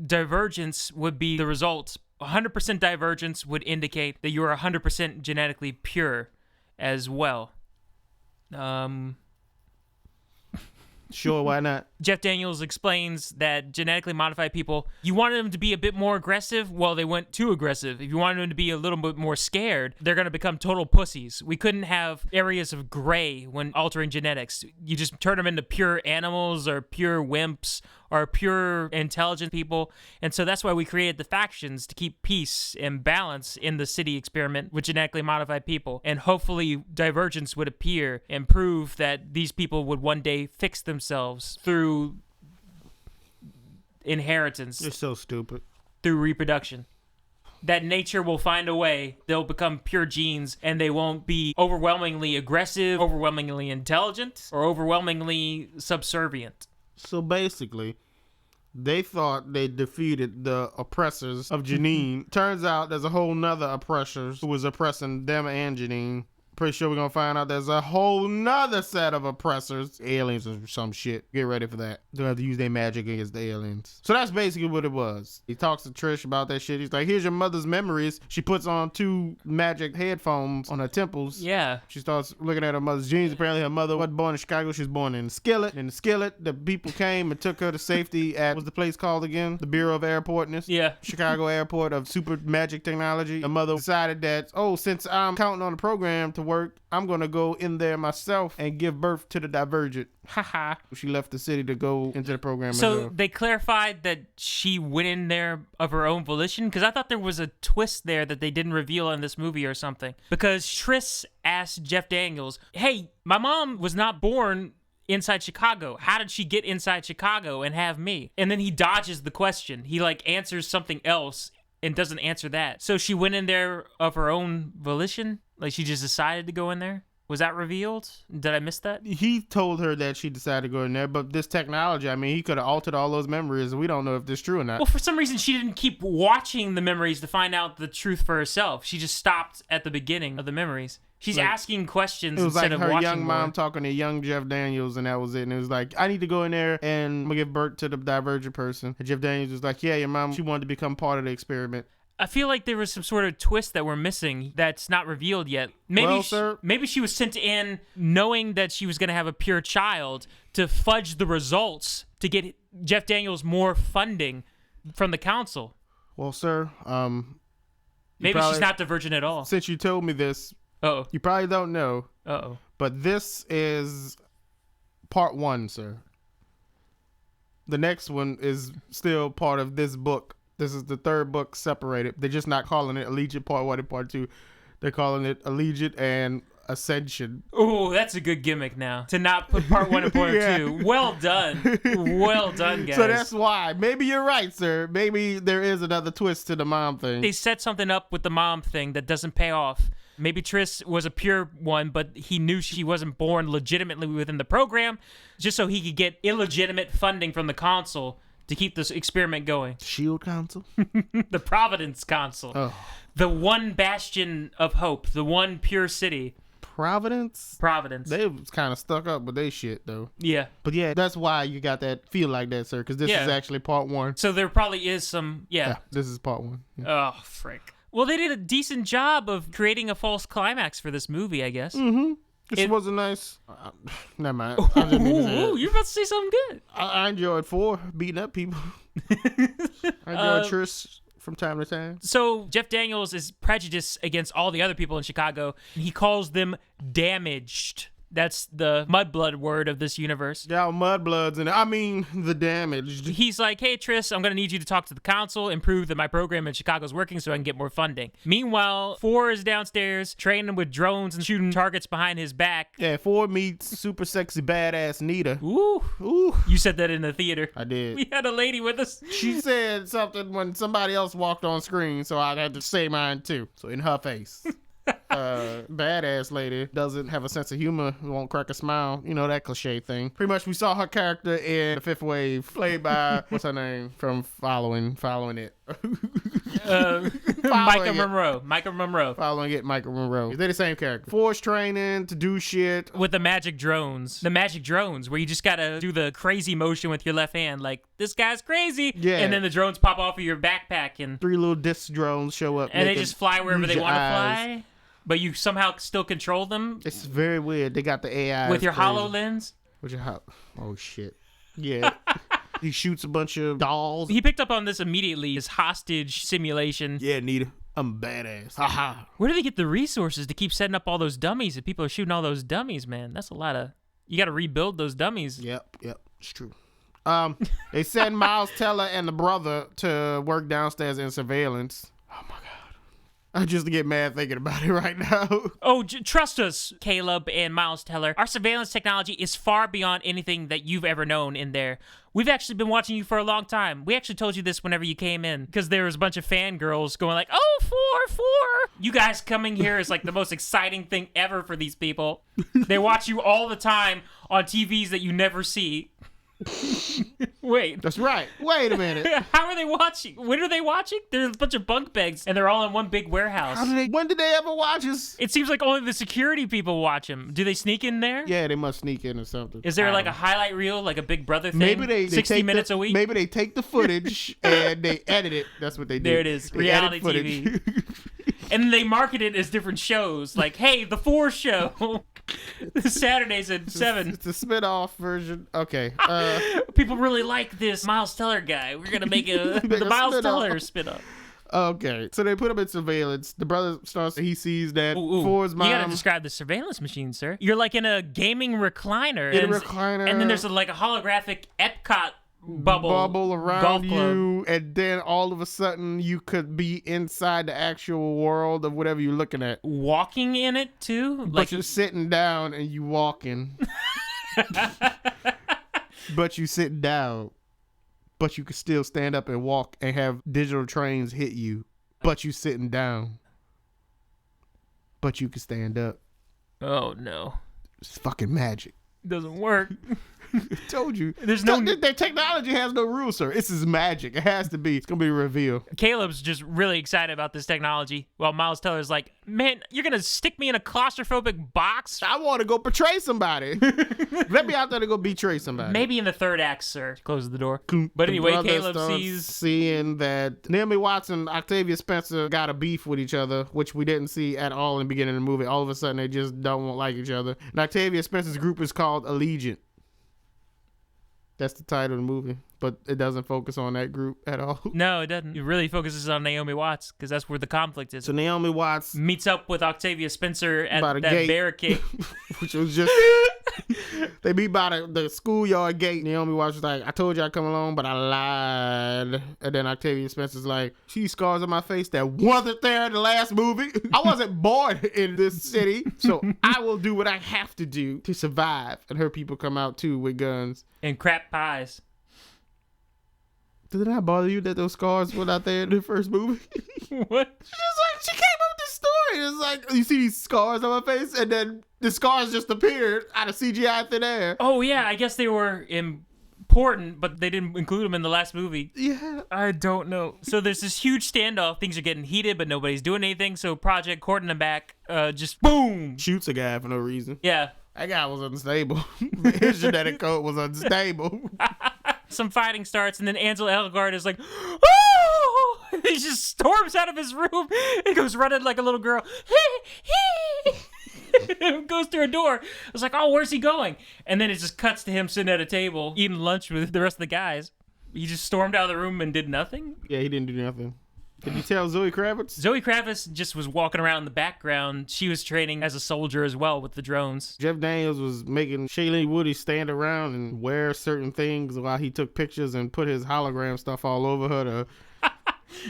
Divergence would be the results. 100% divergence would indicate that you are 100% genetically pure as well. Sure, why not? Jeff Daniels explains that genetically modified people, you wanted them to be a bit more aggressive, well, they went too aggressive. If you wanted them to be a little bit more scared, they're going to become total pussies. We couldn't have areas of gray when altering genetics. You just turn them into pure animals or pure wimps or pure intelligent people. And so that's why we created the factions, to keep peace and balance in the city experiment with genetically modified people. And hopefully divergence would appear and prove that these people would one day fix themselves through inheritance. You're so stupid. Through reproduction. That nature will find a way. They'll become pure genes and they won't be overwhelmingly aggressive, overwhelmingly intelligent, or overwhelmingly subservient. So basically, they thought they defeated the oppressors of Janine. Turns out there's a whole nother oppressors who was oppressing them and Janine. Pretty sure we're gonna find out there's a whole nother set of oppressors. Aliens or some shit. Get ready for that. They'll have to use their magic against the aliens. So that's basically what it was. He talks to Trish about that shit. He's like, here's your mother's memories. She puts on 2 magic headphones on her temples. Yeah. She starts looking at her mother's genes. Apparently her mother wasn't born in Chicago. She was born in Skillet. In the Skillet, the people came and took her to safety at, what's the place called again? The Bureau of Airportness. Yeah. Chicago Airport of super magic technology. The mother decided that, since I'm counting on the program to work, I'm gonna go in there myself and give birth to the Divergent. Haha. She left the city to go into the program. So they clarified that she went in there of her own volition? Because I thought there was a twist there that they didn't reveal in this movie or something. Because Trish asked Jeff Daniels, hey, my mom was not born inside Chicago. How did she get inside Chicago and have me? And then he dodges the question. He answers something else and doesn't answer that. So she went in there of her own volition? Like she just decided to go in there? Was that revealed? Did I miss that? He told her that she decided to go in there, but this technology, I mean, he could have altered all those memories, and we don't know if this is true or not. Well, for some reason, she didn't keep watching the memories to find out the truth for herself. She just stopped at the beginning of the memories. She's asking questions instead of watching. It was like her young mom more. talking to young Jeff Daniels, and that was it. And it was like, I need to go in there and I'm gonna give birth to the Divergent person. And Jeff Daniels was like, yeah, your mom, she wanted to become part of the experiment. I feel like there was some sort of twist that we're missing that's not revealed yet. Maybe, maybe she was sent in knowing that she was going to have a pure child to fudge the results to get Jeff Daniels more funding from the council. Well, sir, maybe she's not divergent at all. Since you told me this, you probably don't know. But this is part 1, sir. The next one is still part of this book. This is the 3rd book separated. They're just not calling it Allegiant Part 1 and Part 2. They're calling it Allegiant and Ascension. Oh, that's a good gimmick now. To not put Part 1 and Part 2. Well done. Well done, guys. So that's why. Maybe you're right, sir. Maybe there is another twist to the mom thing. They set something up with the mom thing that doesn't pay off. Maybe Trish was a pure one, but he knew she wasn't born legitimately within the program, just so he could get illegitimate funding from the council to keep this experiment going. Shield Council? The Providence Council. Oh. The one bastion of hope. The one pure city. Providence? They was kind of stuck up with their shit, though. Yeah. But yeah, that's why you got that feel like that, sir, because this is actually part 1. So there probably is some, this is part 1. Yeah. Oh, frick. Well, they did a decent job of creating a false climax for this movie, I guess. Mm-hmm. This was a nice... never mind. You're about to say something good. I enjoyed 4, beating up people. I enjoyed Trish from time to time. So Jeff Daniels is prejudiced against all the other people in Chicago. He calls them damaged. That's the mudblood word of this universe. Y'all mudbloods, and I mean the damaged. He's like, hey, Tris, I'm going to need you to talk to the council and prove that my program in Chicago is working so I can get more funding. Meanwhile, 4 is downstairs training with drones and shooting targets behind his back. Yeah, 4 meets super sexy badass Nita. Ooh. Ooh. You said that in the theater. I did. We had a lady with us. She said something when somebody else walked on screen, so I had to say mine too. So in her face. Badass lady doesn't have a sense of humor, won't crack a smile, you know, that cliche thing. Pretty much we saw her character in The Fifth Wave, played by what's her name from following it. Micah Monroe. Following it, Micah Monroe. They're the same character. Force training to do shit. With the magic drones. The magic drones, where you just gotta do the crazy motion with your left hand, like, this guy's crazy. Yeah. And then the drones pop off of your backpack, and 3 little disc drones show up. they just fly wherever they want to eyes. fly. But you somehow still control them. It's very weird. They got the AI. With your HoloLens. With your oh, shit. Yeah. He shoots a bunch of dolls. He picked up on this immediately, his hostage simulation. Yeah, Nita. I'm badass. Haha. Where do they get the resources to keep setting up all those dummies if people are shooting all those dummies, man? That's a lot of... You got to rebuild those dummies. Yep. It's true. They send Miles Teller and the brother to work downstairs in surveillance. Oh, my God. I just get mad thinking about it right now. Oh, trust us, Caleb and Miles Teller. Our surveillance technology is far beyond anything that you've ever known in there. We've actually been watching you for a long time. We actually told you this whenever you came in, because there was a bunch of fangirls going like, oh, 4. You guys coming here is like the most exciting thing ever for these people. They watch you all the time on TVs that you never see. Wait. That's right. Wait a minute. How are they watching? When are they watching? There's a bunch of bunk beds, and they're all in one big warehouse. When did they ever watch us? It seems like only the security people watch them. Do they sneak in there? Yeah, they must sneak in or something. Is there like a highlight reel, like a Big Brother thing? Maybe they 60 minutes a week? Maybe they take the footage and they edit it. That's what they do. There it is. Reality TV. And they market it as different shows. Like, hey, the 4 show. Saturdays at 7. It's a spin-off version. Okay. People really like this Miles Teller guy. We're going to make the Miles Teller spin-off. Okay. So they put him in surveillance. The brother starts, he sees that Ford's mom. You got to describe the surveillance machine, sir. You're like in a gaming recliner. And then there's like a holographic Epcot bubble around you, and then all of a sudden you could be inside the actual world of whatever you're looking at. Walking in it too? But you're sitting down and you walking. But you sitting down. But you can still stand up and walk and have digital trains hit you. But you sitting down. But you can stand up. Oh no. It's fucking magic. Doesn't work. I told you. There's no... Their technology has no rules, sir. This is magic. It has to be. It's going to be a reveal. Caleb's just really excited about this technology, while Miles Teller's like, man, you're going to stick me in a claustrophobic box? I want to go betray somebody. Let me out there to go betray somebody. Maybe in the 3rd act, sir. Closes the door. But anyway, Caleb seeing that Naomi Watts and Octavia Spencer got a beef with each other, which we didn't see at all in the beginning of the movie. All of a sudden, they just don't like each other. And Octavia Spencer's group is called Allegiant. That's the title of the movie, but it doesn't focus on that group at all. No, it doesn't. It really focuses on Naomi Watts, because that's where the conflict is. So Naomi Watts meets up with Octavia Spencer at that barricade. Which was just... They meet by the schoolyard gate. Naomi Watts was like, I told you I'd come along, but I lied. And then Octavia Spencer's like, she scars on my face that wasn't there in the last movie. I wasn't born in this city, so I will do what I have to do to survive. And her people come out too with guns. And crap pies. Did it not bother you that those scars were not there in the first movie? What? She came up with this story. It's like, you see these scars on my face, and then the scars just appeared out of CGI thin air. Oh, yeah, I guess they were important, but they didn't include them in the last movie. Yeah. I don't know. So there's this huge standoff. Things are getting heated, but nobody's doing anything. So Project Court in the back just boom. Shoots a guy for no reason. Yeah. That guy was unstable. His genetic code was unstable. Some fighting starts, and then Ansel Elgort is like, oh! He just storms out of his room. He goes running like a little girl. Goes through a door. I was like, oh, where's he going? And then it just cuts to him sitting at a table eating lunch with the rest of the guys. He just stormed out of the room and did nothing? Yeah, he didn't do nothing. Did you tell Zoe Kravitz? Zoe Kravitz just was walking around in the background. She was training as a soldier as well with the drones. Jeff Daniels was making Shailene Woodley stand around and wear certain things while he took pictures and put his hologram stuff all over her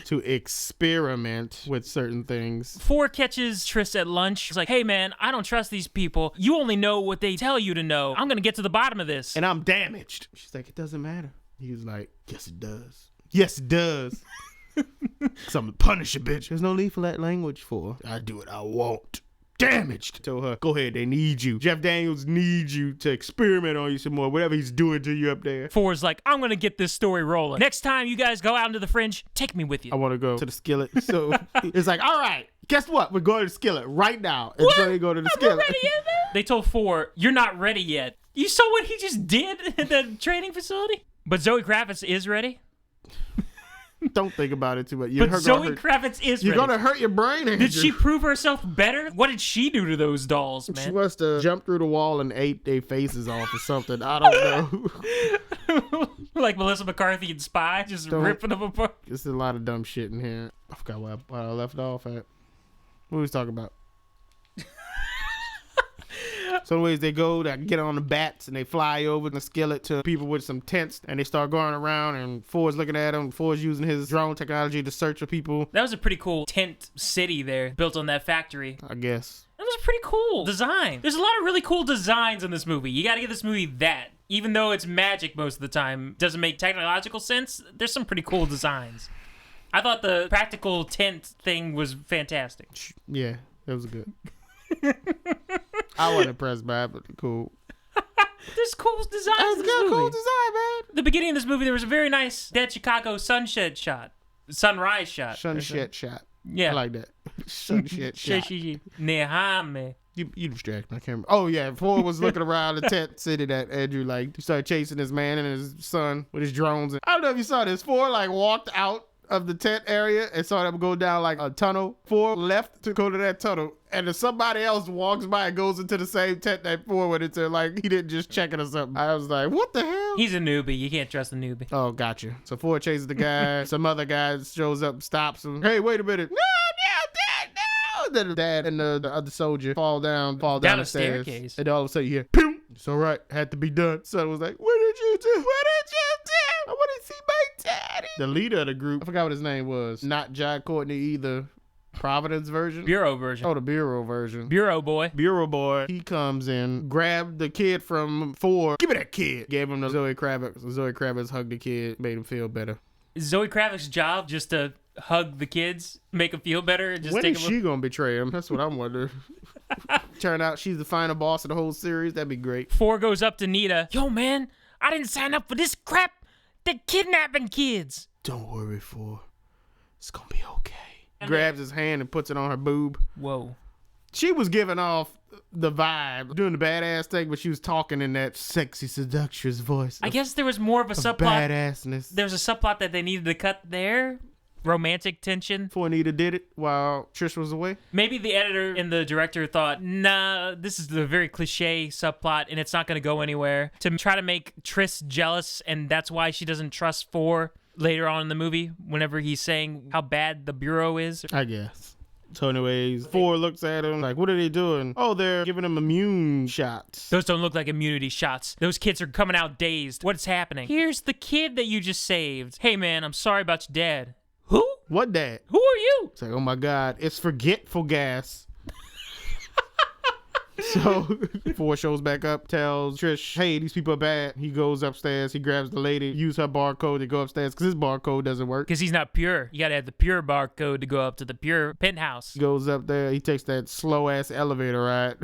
to experiment with certain things. 4 catches Tris at lunch. He's like, hey man, I don't trust these people. You only know what they tell you to know. I'm gonna get to the bottom of this. And I'm damaged. She's like, it doesn't matter. He was like, yes it does. Yes it does. Cause I'm the Punisher, bitch. There's no need for that language for. I do what I want. Damaged. Told her, go ahead, they need you. Jeff Daniels needs you to experiment on you some more, whatever he's doing to you up there. 4's like, I'm gonna get this story rolling. Next time you guys go out into the fringe, take me with you. I want to go to the skillet. So it's like, all right, guess what? We're going to the skillet right now. And so they go to the skillet. Ready yet, man? They told 4, you're not ready yet. You saw what he just did at the training facility? But Zoe Kravitz is ready. Don't think about it too much. But Zoe Kravitz is You're ready. going to hurt your brain. Andrew. Did she prove herself better? What did she do to those dolls, man? She must have jumped through the wall and ate their faces off or something. I don't know. Like Melissa McCarthy and Spy, just ripping them apart. There's a lot of dumb shit in here. I forgot what I left off at. What was talking about? So anyways, they go, they get on the bats, and they fly over the skillet to people with some tents, and they start going around, and Ford's looking at them. Ford's using his drone technology to search for people. That was a pretty cool tent city there, built on that factory. I guess. That was a pretty cool design. There's a lot of really cool designs in this movie. You gotta give this movie that. Even though it's magic most of the time, doesn't make technological sense, there's some pretty cool designs. I thought the practical tent thing was fantastic. Yeah, it was good. I wasn't impressed by it, but cool. There's cool designs. That was a good, cool design, man. The beginning of this movie, there was a very nice Dead Chicago sunset shot. Sunrise shot. Sunset shot. Yeah. I like that. Sunset shot. Nehame. You distract me. I can't remember. Oh, yeah. Ford was looking around the tent city that Andrew, like, started chasing this man and his son with his drones. And I don't know if you saw this. Ford, like, walked out of the tent area and saw them go down like a tunnel. Ford left to go to that tunnel, and if somebody else walks by and goes into the same tent that Ford went into, like he didn't just check it or something. I was like, what the hell? He's a newbie. You can't trust a newbie. Oh, gotcha. So Ford chases the guy. Some other guy shows up, stops him. Hey, wait a minute. No, Dad, no. Then the dad and the other soldier fall down the stairs. Staircase. And all of a sudden you hear, Pew! It's all right. Had to be done. Son was like, what did you do? What did you do? I want to see my daddy. The leader of the group, I forgot what his name was. Not John Courtney either. Providence version? Bureau version. Oh, the Bureau version. Bureau boy. Bureau boy. He comes in, grabbed the kid from Ford. Give me that kid. Gave him to Zoe Kravitz. Zoe Kravitz hugged the kid, made him feel better. Is Zoe Kravitz's job just to hug the kids, make them feel better? Just when take is them she gonna betray him? That's what I'm wondering. Turn out she's the final boss of the whole series. That'd be great. 4 goes up to Nita. Yo, man, I didn't sign up for this crap. They're kidnapping kids. Don't worry, 4. It's gonna be okay. Grabs his hand and puts it on her boob. Whoa. She was giving off the vibe, doing the badass thing, but she was talking in that sexy, seductress voice. I guess there was more of a subplot. Badassness. There was a subplot that they needed to cut there. Romantic tension. Before Anita did it while Trish was away. Maybe the editor and the director thought, nah, this is the very cliche subplot and it's not going to go anywhere. To try to make Trish jealous, and that's why she doesn't trust 4 later on in the movie whenever he's saying how bad the Bureau is. I guess. So anyways, 4 looks at him like, what are they doing? Oh, they're giving him immune shots. Those don't look like immunity shots. Those kids are coming out dazed. What's happening? Here's the kid that you just saved. Hey, man, I'm sorry about your dad. Who? What dad? Who are you? It's like, oh my God, it's forgetful gas. So 4 shows back up, tells Trish, hey, these people are bad. He goes upstairs, he grabs the lady, use her barcode to go upstairs because his barcode doesn't work. Because he's not pure. You gotta have the pure barcode to go up to the pure penthouse. He goes up there, he takes that slow ass elevator ride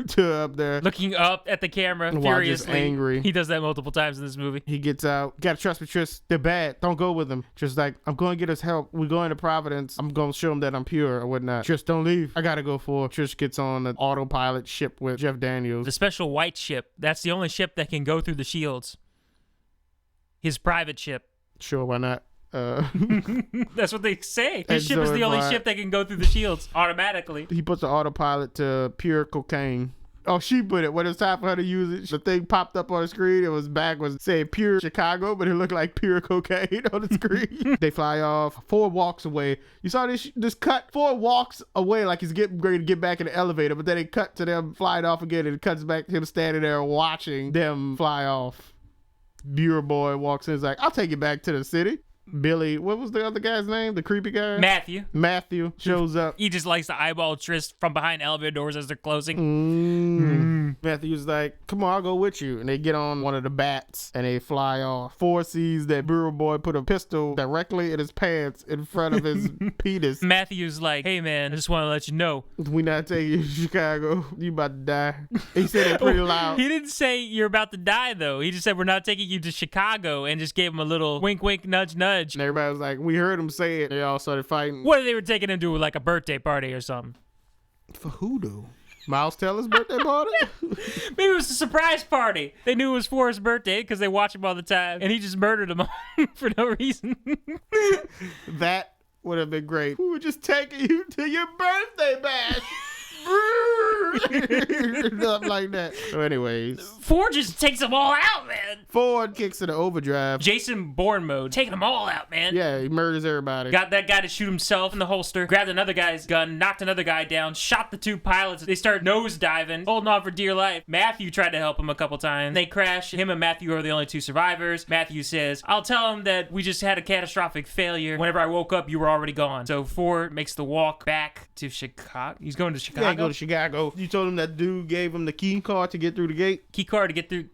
to up there. Looking up at the camera While furiously. just angry. He does that multiple times in this movie. He gets out. Gotta trust me, Trish. They're bad. Don't go with them. Trish like, I'm going to get us help. We're going to Providence. I'm going to show them that I'm pure or whatnot. Trish, don't leave. I gotta go for. Trish gets on an autopilot ship with Jeff Daniels. The special white ship. That's the only ship that can go through the shields. His private ship. Sure, why not? That's what they say. His And ship is so the only ship that can go through the shields automatically. He puts the autopilot to pure cocaine. Oh, she put it. When it was time for her to use it, the thing popped up on the screen. It was back was saying pure Chicago, but it looked like pure cocaine on the screen. They fly off 4 walks away. You saw this cut 4 walks away like he's getting ready to get back in the elevator, but then it cut to them flying off again, and it cuts back to him standing there watching them fly off. Bureau boy walks in, is like, I'll take you back to the city. Billy, what was the other guy's name? The creepy guy? Matthew shows up. He just likes to eyeball Tris from behind elevator doors as they're closing. Matthew's like, come on, I'll go with you. And they get on one of the bats and they fly off. 4 sees that Bureau boy put a pistol directly in his pants in front of his penis. Matthew's like, hey man, I just want to let you know. We not taking you to Chicago. You about to die. He said it pretty loud. He didn't say you're about to die though. He just said we're not taking you to Chicago and just gave him a little wink, wink, nudge, nudge. And everybody was like, we heard him say it. They all started fighting. What if they were taking him to like a birthday party or something? For who though? Miles Teller's birthday party? Maybe it was a surprise party. They knew it was for his birthday because they watch him all the time, and he just murdered them for no reason. That would have been great. We were just taking you to your birthday bash. Nothing like that. So anyways, Ford just takes them all out, man. Ford kicks into overdrive. Jason Bourne mode, taking them all out, man. Yeah, he murders everybody. Got that guy to shoot himself in the holster, grabbed another guy's gun, knocked another guy down, shot the 2 pilots. They start nose diving, holding on for dear life. Matthew tried to help him a couple times. They crash. Him and Matthew are the only 2 survivors. Matthew says, I'll tell him that we just had a catastrophic failure. Whenever I woke up, you were already gone. So Ford makes the walk back to Chicago. He's going to Chicago. Yeah, go to Chicago. You told him that dude gave him the key card to get through the gate? Key card to get through.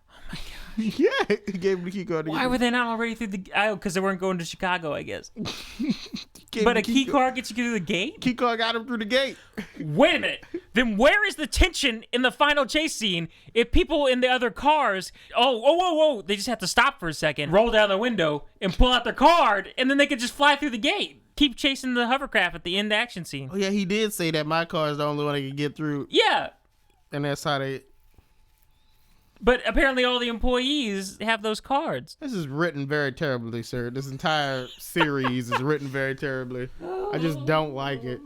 Oh my god. Yeah, he gave him the key card to Why were they not already through the... Oh, because they weren't going to Chicago, I guess. Gave But him a key card gets you through the gate? Key card got him through the gate. Wait a minute. Then where is the tension in the final chase scene if people in the other cars... Oh, they just have to stop for a second, roll down the window, and pull out their card, and then they could just fly through the gate. Keep chasing the hovercraft at the end action scene. Oh, yeah, he did say that my car is the only one that can get through. Yeah. And that's how they... But apparently all the employees have those cards. This is written very terribly, sir. This entire series is written very terribly. I just don't like it.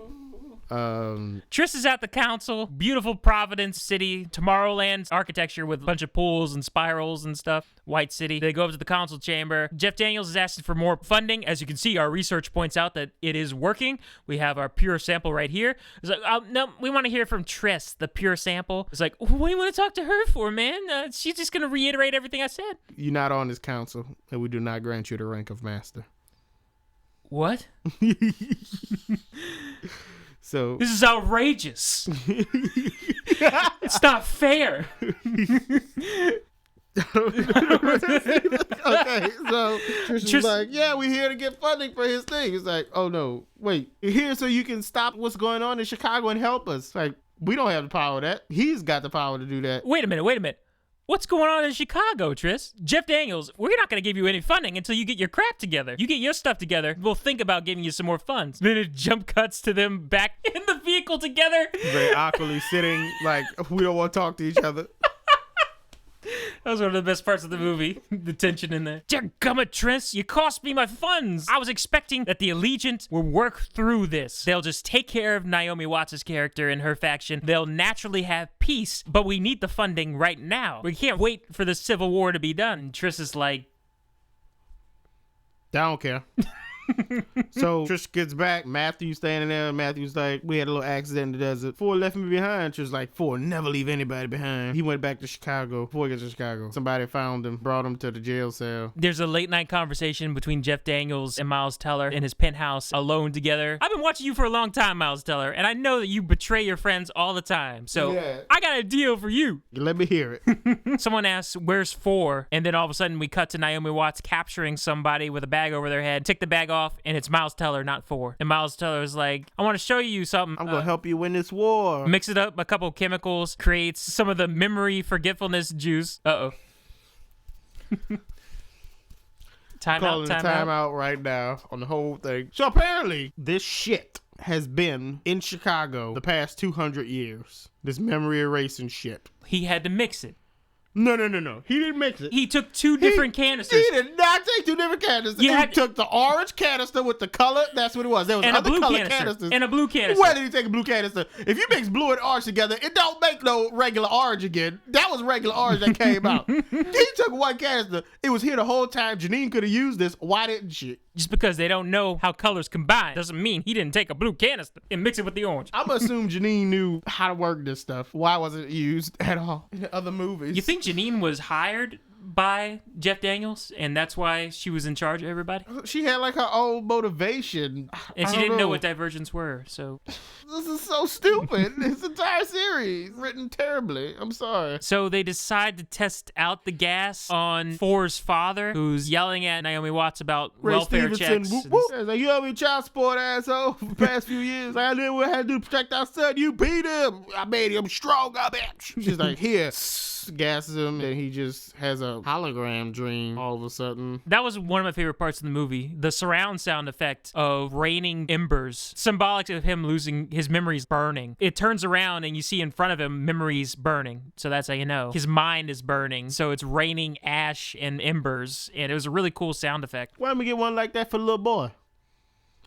Triss is at the council. Beautiful Providence City. Tomorrowland's architecture with a bunch of pools and spirals and stuff. White City. They go up to the council chamber. Jeff Daniels is asking for more funding. As you can see, our research points out that it is working. We have our pure sample right here. It's like, no, we want to hear from Triss, the pure sample. It's like, what do you want to talk to her for, man? She's just going to reiterate everything I said. You're not on this council, and we do not grant you the rank of master. What? So this is outrageous. It's not fair. Okay, so Trish was like, yeah, we're here to get funding for his thing. It's like, oh no, wait, you're here so you can stop what's going on in Chicago and help us. Like, we don't have the power of that. He's got the power to do that. Wait a minute. What's going on in Chicago, Triss? Jeff Daniels, we're not going to give you any funding until you get your crap together. You get your stuff together, we'll think about giving you some more funds. Then it jump cuts to them back in the vehicle together. Very awkwardly sitting, like, we don't want to talk to each other. That was one of the best parts of the movie. The tension in there. Dear gummit, Triss, you cost me my funds. I was expecting that the Allegiant will work through this. They'll just take care of Naomi Watts' character and her faction. They'll naturally have peace, but we need the funding right now. We can't wait for the Civil War to be done. And Triss is like, I don't care. So Trish gets back. Matthew's standing there. Matthew's like, we had a little accident in the desert. Ford left me behind. Trish like, Ford never leave anybody behind. He went back to Chicago. Before he gets to Chicago, somebody found him, brought him to the jail cell. There's a late night conversation between Jeff Daniels and Miles Teller in his penthouse alone together. I've been watching you for a long time, Miles Teller, and I know that you betray your friends all the time. So yeah. I got a deal for you. Let me hear it. Someone asks, where's 4? And then all of a sudden we cut to Naomi Watts capturing somebody with a bag over their head. Take the bag off, and it's Miles Teller, not 4. And Miles Teller is like, I want to show you something. I'm going to help you win this war. Mix it up, a couple of chemicals, creates some of the memory forgetfulness juice. Uh-oh. Time out right now on the whole thing. So apparently, this shit has been in Chicago the past 200 years. This memory erasing shit. He had to mix it. No. He didn't mix it. He took two different canisters. He did not take two different canisters. He took the orange canister with the color. That's what it was. There was other color canisters. And a blue canister. Where did he take a blue canister? If you mix blue and orange together, it don't make no regular orange again. That was regular orange that came out. He took one canister. It was here the whole time. Janine could have used this. Why didn't she? Just because they don't know how colors combine doesn't mean he didn't take a blue canister and mix it with the orange. I'm gonna assume Janine knew how to work this stuff. Why wasn't it used at all in other movies? You think Janine was hired by Jeff Daniels and that's why she was in charge of everybody? She had like her own motivation. And she didn't know what divergents were, so... This is so stupid. This entire series written terribly. I'm sorry. So they decide to test out the gas on Four's father, who's yelling at Naomi Watts about Ray welfare Stevenson, checks. whoop, whoop. It's like, you owe me child support, asshole, for the past few years. I did what I had to do to protect our son. You beat him. I made him stronger, bitch. She's like, here. Gasses him, and he just has a hologram dream all of a sudden. That was one of my favorite parts of the movie. The surround sound effect of raining embers, symbolic of him losing his memories burning. It turns around and you see in front of him memories burning. So that's how you know. His mind is burning. So it's raining ash and embers. And it was a really cool sound effect. Why don't we get one like that for the little boy?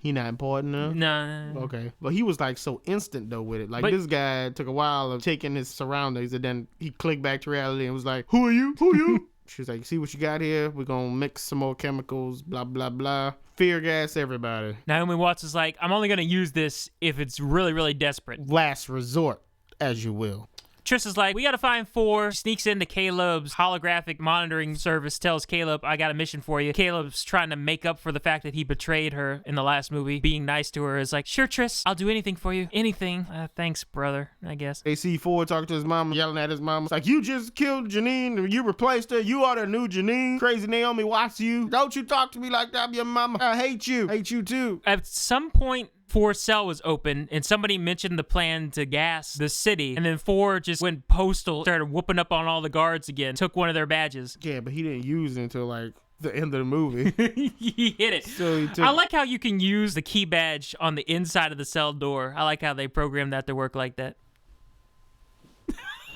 He not important enough? No. Okay. But he was like so instant though with it. Like this guy took a while of taking his surroundings and then he clicked back to reality and was like, who are you? Who are you? She was like, see what you got here? We're going to mix some more chemicals, blah, blah, blah. Fear gas everybody. Naomi Watts is like, I'm only going to use this if it's really, really desperate. Last resort, as you will. Trish is like, we gotta find Four. She sneaks into Caleb's holographic monitoring service, tells Caleb, I got a mission for you. Caleb's trying to make up for the fact that he betrayed her in the last movie. Being nice to her is like, sure, Trish, I'll do anything for you. Anything. Thanks, brother, I guess. They see Ford talking to his mom, yelling at his mom. It's like, you just killed Janine, and you replaced her. You are the new Janine. Crazy Naomi Watts you. Don't you talk to me like that, I'm your mama. I hate you. Hate you too. At some point, Four's cell was open, and somebody mentioned the plan to gas the city, and then Four just went postal, started whooping up on all the guards again, took one of their badges. Yeah, but he didn't use it until like the end of the movie. He hit it. So I like how you can use the key badge on the inside of the cell door. I like how they programmed that to work like that.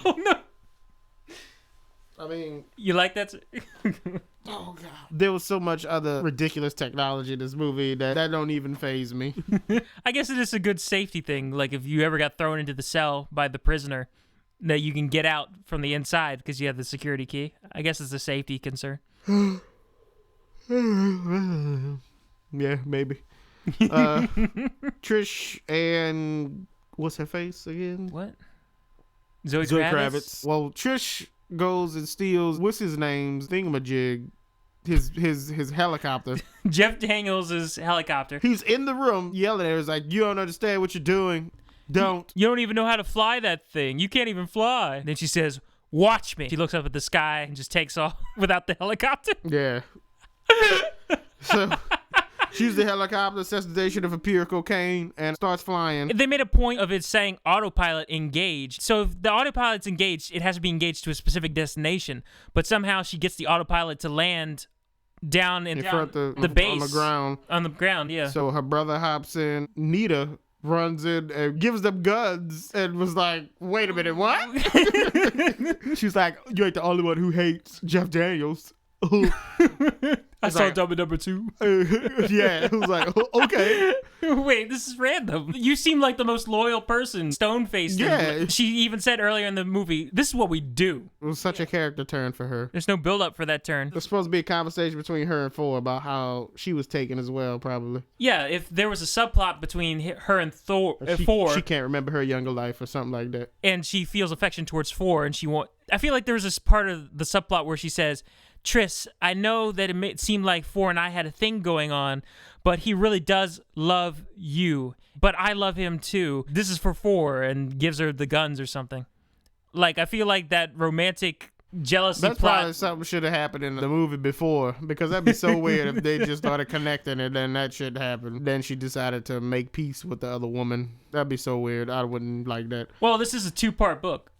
Oh no. I mean, you like that? Oh god. There was so much other ridiculous technology in this movie that don't even faze me. I guess it is a good safety thing. Like if you ever got thrown into the cell by the prisoner, that you can get out from the inside because you have the security key. I guess it's a safety concern. Yeah, maybe. Trish and what's her face again? What? Zoe Kravitz. Well, Trish goes and steals what's his name's thingamajig, his helicopter. Jeff Daniels' helicopter. He's in the room yelling at her. He's like, you don't understand what you're doing. Don't. You don't even know how to fly that thing. You can't even fly. And then she says, watch me. She looks up at the sky and just takes off without the helicopter. Yeah. So she used the helicopter, sets the station of a pure cocaine, and starts flying. They made a point of it saying autopilot engaged. So if the autopilot's engaged, it has to be engaged to a specific destination. But somehow she gets the autopilot to land down in front of the base. On the ground. On the ground, yeah. So her brother hops in. Nita runs in and gives them guns and was like, wait a minute, what? She's like, you ain't the only one who hates Jeff Daniels. I saw like, number 2. Yeah, it was like, okay. Wait, this is random. You seem like the most loyal person, stone-faced. Yeah. She even said earlier in the movie, this is what we do. It was such a character turn for her. There's no build-up for that turn. There's supposed to be a conversation between her and Thor about how she was taken as well, probably. Yeah, if there was a subplot between her and Thor, she can't remember her younger life or something like that. And she feels affection towards Thor, and I feel like there was this part of the subplot where she says, Triss, I know that it may seem like Thor and I had a thing going on, but he really does love you. But I love him too. This is for Thor, and gives her the guns or something. Like, I feel like that romantic jealousy That's plot. probably something should have happened in the movie before, because that'd be so weird if they just started connecting and then that shit happened. Then she decided to make peace with the other woman. That'd be so weird. I wouldn't like that. Well, this is a 2-part book.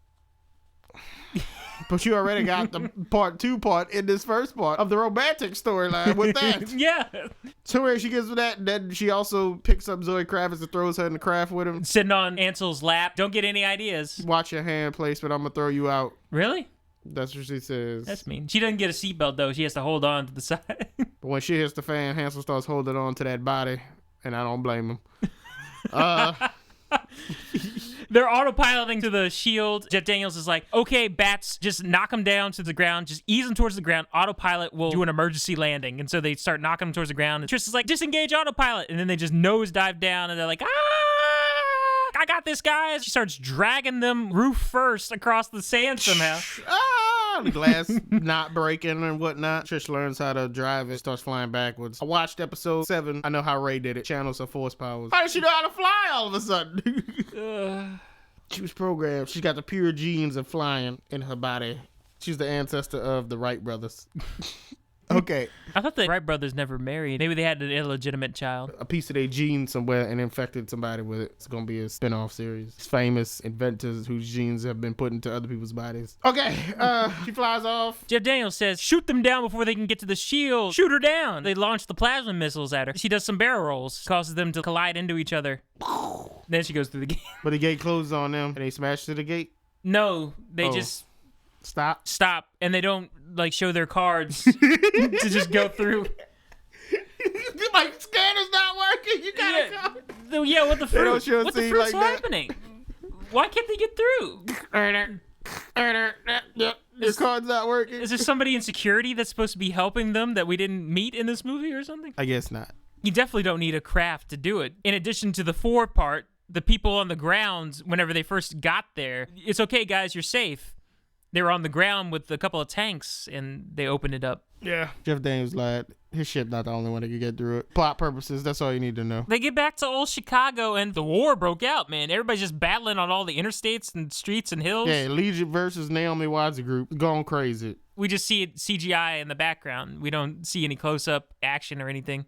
But you already got the part 2 part in this first part of the romantic storyline with that. Yeah. So where she gets with that, then she also picks up Zoe Kravitz and throws her in the craft with him. Sitting on Ansel's lap. Don't get any ideas. Watch your hand placement. I'm going to throw you out. Really? That's what she says. That's mean. She doesn't get a seatbelt, though. She has to hold on to the side. But when she hits the fan, Hansel starts holding on to that body, and I don't blame him. They're autopiloting to the shield. Jeff Daniels is like, okay, bats, just knock them down to the ground. Just ease them towards the ground. Autopilot will do an emergency landing. And so they start knocking them towards the ground. And Trish is like, disengage autopilot. And then they just nosedive down, and they're like, I got this, guys. She starts dragging them roof first across the sand somehow. The glass not breaking and whatnot. Trish learns how to drive it, starts flying backwards. I watched episode 7. I know how Ray did it. Channels her force powers. How did she know how to fly all of a sudden? She was programmed. She's got the pure genes of flying in her body. She's the ancestor of the Wright brothers. Okay. I thought the Wright brothers never married. Maybe they had an illegitimate child. A piece of their gene somewhere and infected somebody with it. It's going to be a spin-off series. Famous inventors whose genes have been put into other people's bodies. Okay. She flies off. Jeff Daniels says, shoot them down before they can get to the shield. Shoot her down. They launch the plasma missiles at her. She does some barrel rolls. Causes them to collide into each other. Then she goes through the gate. But the gate closes on them and they smash through the gate? No. They just... Stop. And they don't like show their cards to just go through. My scanner's not working. You gotta go. Yeah, what the fruit? What the fruit's like happening? Why can't they get through? Your card's not working. Is there somebody in security that's supposed to be helping them that we didn't meet in this movie or something? I guess not. You definitely don't need a craft to do it. In addition to the 4 part, the people on the ground, whenever they first got there, it's okay, guys, you're safe. They were on the ground with a couple of tanks, and they opened it up. Yeah. Jeff Daniels lied. His ship not the only one that could get through it. Plot purposes, that's all you need to know. They get back to old Chicago, and the war broke out, man. Everybody's just battling on all the interstates and streets and hills. Yeah, Allegiant versus Naomi Watts group. Going crazy. We just see it CGI in the background. We don't see any close-up action or anything.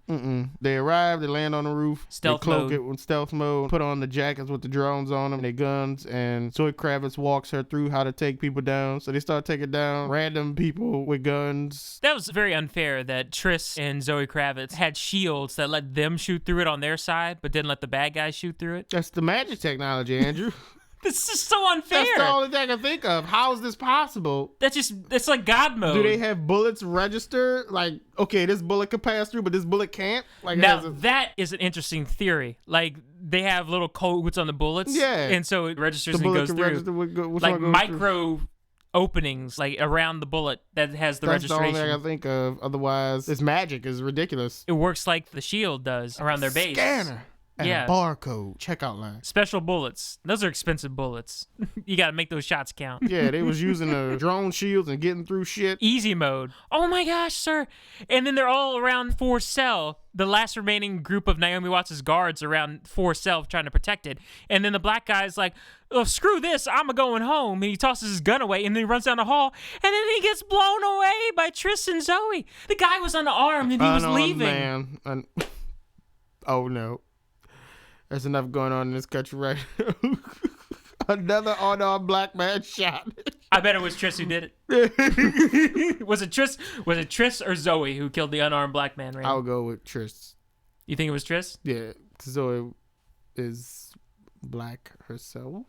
They arrive, they land on the roof. Stealth they cloak mode. it with stealth mode, put on the jackets with the drones on them, their guns, and Zoe Kravitz walks her through how to take people down. So they start taking down random people with guns. That was very unfair that Triss and Zoe Kravitz had shields that let them shoot through it on their side, but didn't let the bad guys shoot through it. That's the magic technology, Andrew. This is so unfair. That's the only thing I can think of. How is this possible? It's like God mode. Do they have bullets register? Like, okay, this bullet can pass through, but this bullet can't? Like, now, that is an interesting theory. Like, they have little codes on the bullets. Yeah. And so it registers the and bullet goes can through. register like micro openings, like around the bullet that has the registration. That's the only thing I think of. Otherwise, this magic is ridiculous. It works like the shield does around their base. Scanner. And a barcode checkout line. Special bullets. Those are expensive bullets. You got to make those shots count. Yeah, they was using the drone shields and getting through shit. Easy mode. Oh my gosh, sir. And then they're all around 4 Cell, the last remaining group of Naomi Watts' guards around 4 Cell trying to protect it. And then the black guy's like, oh, screw this, I'm going home. And he tosses his gun away, and then he runs down the hall, and then he gets blown away by Triss and Zoe. The guy was unarmed, and he was leaving. Man. Oh, no. There's enough going on in this country right now. Another unarmed black man shot. I bet it was Triss who did it. Was it Triss or Zoe who killed the unarmed black man, Raymond? I'll go with Triss. You think it was Triss? Yeah, Zoe is black herself.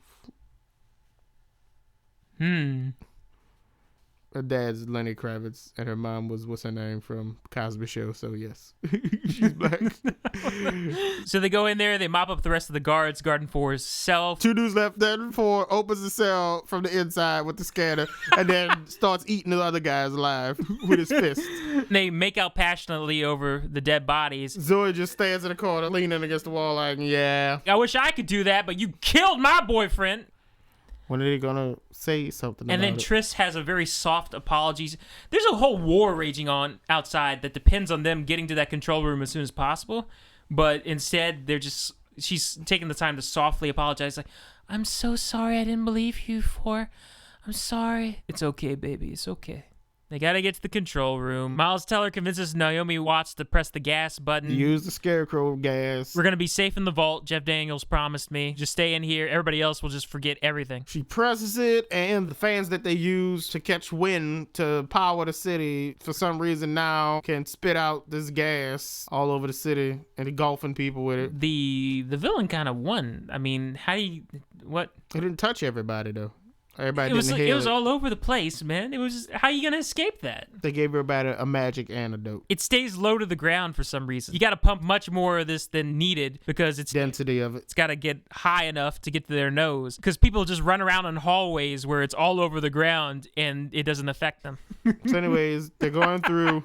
Her dad's Lenny Kravitz, and her mom was, what's her name, from Cosby Show, so yes, she's black. So they go in there, they mop up the rest of the guards, guarding 4's cell. 2 dudes left, then 4 opens the cell from the inside with the scanner, and then starts eating the other guys alive with his fist. They make out passionately over the dead bodies. Zoe just stands in the corner, leaning against the wall like, yeah. I wish I could do that, but you killed my boyfriend. When are they gonna say something and about then it? Triss has a very soft apologies. There's a whole war raging on outside that depends on them getting to that control room as soon as possible. But instead, she's taking the time to softly apologize. Like, I'm so sorry I didn't believe you for. I'm sorry. It's okay, baby. It's okay. They gotta get to the control room. Miles Teller convinces Naomi Watts to press the gas button. Use the scarecrow gas. We're gonna be safe in the vault. Jeff Daniels promised me. Just stay in here. Everybody else will just forget everything. She presses it, and the fans that they use to catch wind to power the city, for some reason now, can spit out this gas all over the city and engulfing people with it. The villain kind of won. I mean, what? It didn't touch everybody, though. Everybody it was didn't inhale it was all over the place, man. It was just, how are you gonna escape that? They gave everybody a magic antidote. It stays low to the ground for some reason. You got to pump much more of this than needed because it's Density of it. It's got to get high enough to get to their nose because people just run around in hallways where it's all over the ground and it doesn't affect them. So anyways, they're going through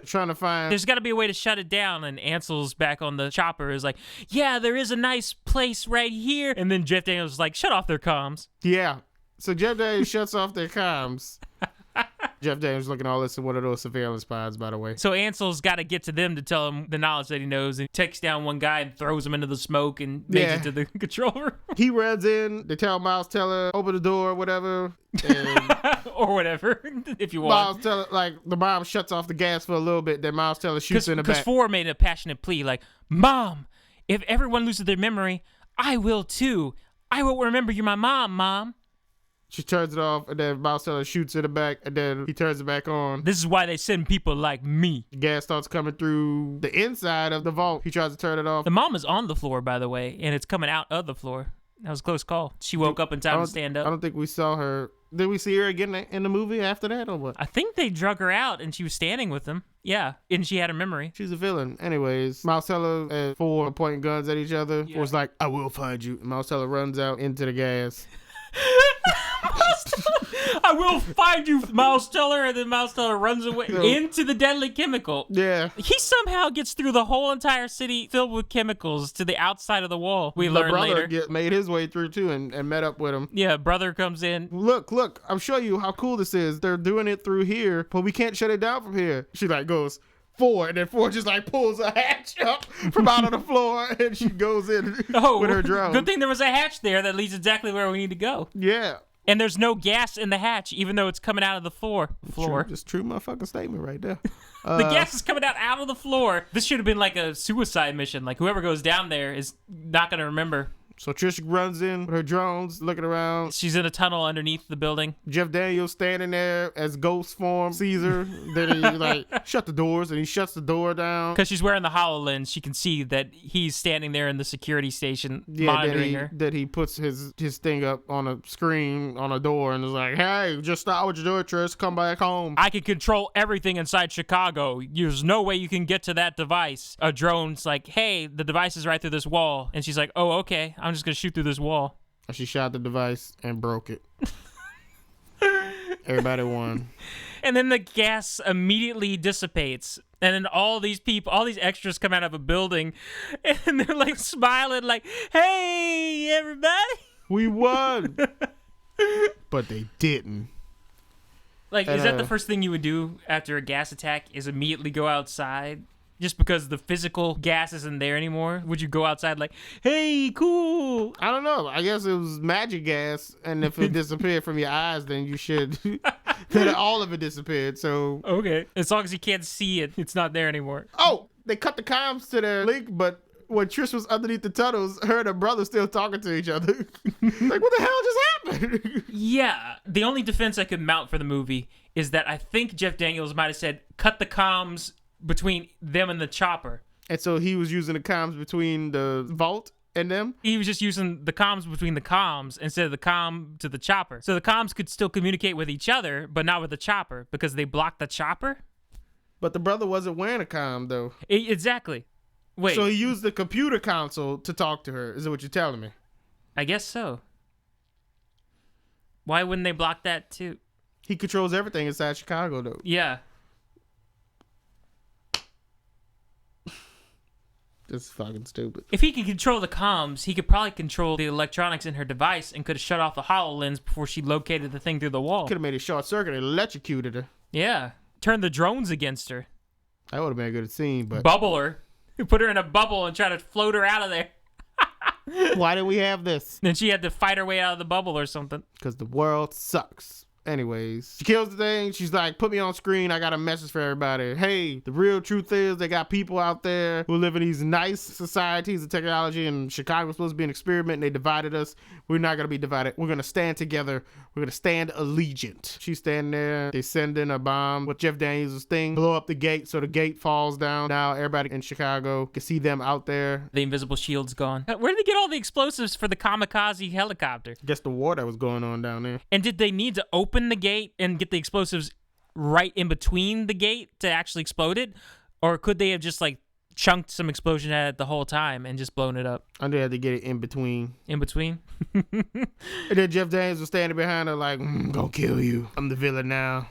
trying to find... There's got to be a way to shut it down, and Ansel's back on the chopper is like, yeah, there is a nice place right here. And then Jeff Daniels is like, shut off their comms. Yeah. So Jeff Daniels shuts off their comms. Jeff Daniels looking all this in one of those surveillance pods, by the way. So Ansel's got to get to them to tell him the knowledge that he knows, and takes down one guy and throws him into the smoke and makes it to the controller. He runs in. They tell Miles Teller, open the door, whatever. And or whatever, if you want. Miles Teller, like, the mom shuts off the gas for a little bit, then Miles Teller shoots in the back. Because Ford made a passionate plea, like, Mom, if everyone loses their memory, I will too. I will remember you're my mom. She turns it off, and then Miles Teller shoots in the back, and then he turns it back on. This is why they send people like me. The gas starts coming through the inside of the vault. He tries to turn it off. The mom is on the floor, by the way, and it's coming out of the floor. That was a close call. She woke up in time to stand up. I don't think we saw her. Did we see her again in the movie after that, or what? I think they drug her out, and she was standing with them. Yeah, and she had a memory. She's a villain. Anyways, Miles Teller and Ford are pointing guns at each other. Yeah. Ford's like, I will find you. And Miles Teller runs out into the gas. I will find you, Miles Teller, and then Miles Teller runs away into the deadly chemical. Yeah. He somehow gets through the whole entire city filled with chemicals to the outside of the wall. We learn later. The brother made his way through too and met up with him. Yeah, brother comes in. Look, I'll show you how cool this is. They're doing it through here, but we can't shut it down from here. She like goes, Ford, and then Ford just like pulls a hatch up from out of the floor, and she goes in with her drone. Good thing there was a hatch there that leads exactly where we need to go. Yeah. And there's no gas in the hatch, even though it's coming out of the floor. Just true motherfucking statement right there. The gas is coming out of the floor. This should have been like a suicide mission. Like whoever goes down there is not going to remember. So Trish runs in with her drones, looking around. She's in a tunnel underneath the building. Jeff Daniels standing there as ghost form, sees her. Then he like shut the doors, and he shuts the door down. Because she's wearing the HoloLens, she can see that he's standing there in the security station monitoring her. That he puts his thing up on a screen on a door and is like, hey, just stop what you're doing, Trish. Come back home. I can control everything inside Chicago. There's no way you can get to that device. A drone's like, hey, the device is right through this wall. And she's like, oh, okay. I'm just going to shoot through this wall. She shot the device and broke it. Everybody won. And then the gas immediately dissipates. And then all these extras come out of a building. And they're like smiling like, hey, everybody. We won. But they didn't. Like, is that the first thing you would do after a gas attack is immediately go outside? Just because the physical gas isn't there anymore? Would you go outside like, hey, cool? I don't know. I guess it was magic gas, and if it disappeared from your eyes, then you should. Then all of it disappeared, so. Okay. As long as you can't see it, it's not there anymore. Oh, they cut the comms to their link, but when Trish was underneath the tunnels, her and her brother still talking to each other. Like, what the hell just happened? Yeah. The only defense I could mount for the movie is that I think Jeff Daniels might have said, cut the comms between them and the chopper. And so he was using the comms between the vault and them? He was just using the comms between the comms instead of the comm to the chopper. So the comms could still communicate with each other, but not with the chopper because they blocked the chopper? But the brother wasn't wearing a comm, though. Exactly. Wait. So he used the computer console to talk to her, is that what you're telling me? I guess so. Why wouldn't they block that, too? He controls everything inside Chicago, though. Yeah. This is fucking stupid. If he could control the comms, he could probably control the electronics in her device and could have shut off the HoloLens before she located the thing through the wall. Could have made a short circuit and electrocuted her. Yeah. Turn the drones against her. That would have been a good scene, but... Bubble her. Put her in a bubble and try to float her out of there. Why did we have this? Then she had to fight her way out of the bubble or something. Because the world sucks. Anyways, she kills the thing. She's like, put me on screen. I got a message for everybody. Hey, the real truth is they got people out there who live in these nice societies of technology, and Chicago's supposed to be an experiment, and they divided us. We're not going to be divided. We're going to stand together. We're going to stand Allegiant. She's standing there. They send in a bomb with Jeff Daniels' thing, blow up the gate so the gate falls down. Now everybody in Chicago can see them out there. The invisible shield's gone. Where did they get all the explosives for the kamikaze helicopter? Guess the war that was going on down there. And did they need to open the gate and get the explosives right in between the gate to actually explode it? Or could they have just like chunked some explosion at it the whole time and just blown it up? I think they had to get it in between. In between? And then Jeff Daniels was standing behind her like, gonna kill you. I'm the villain now.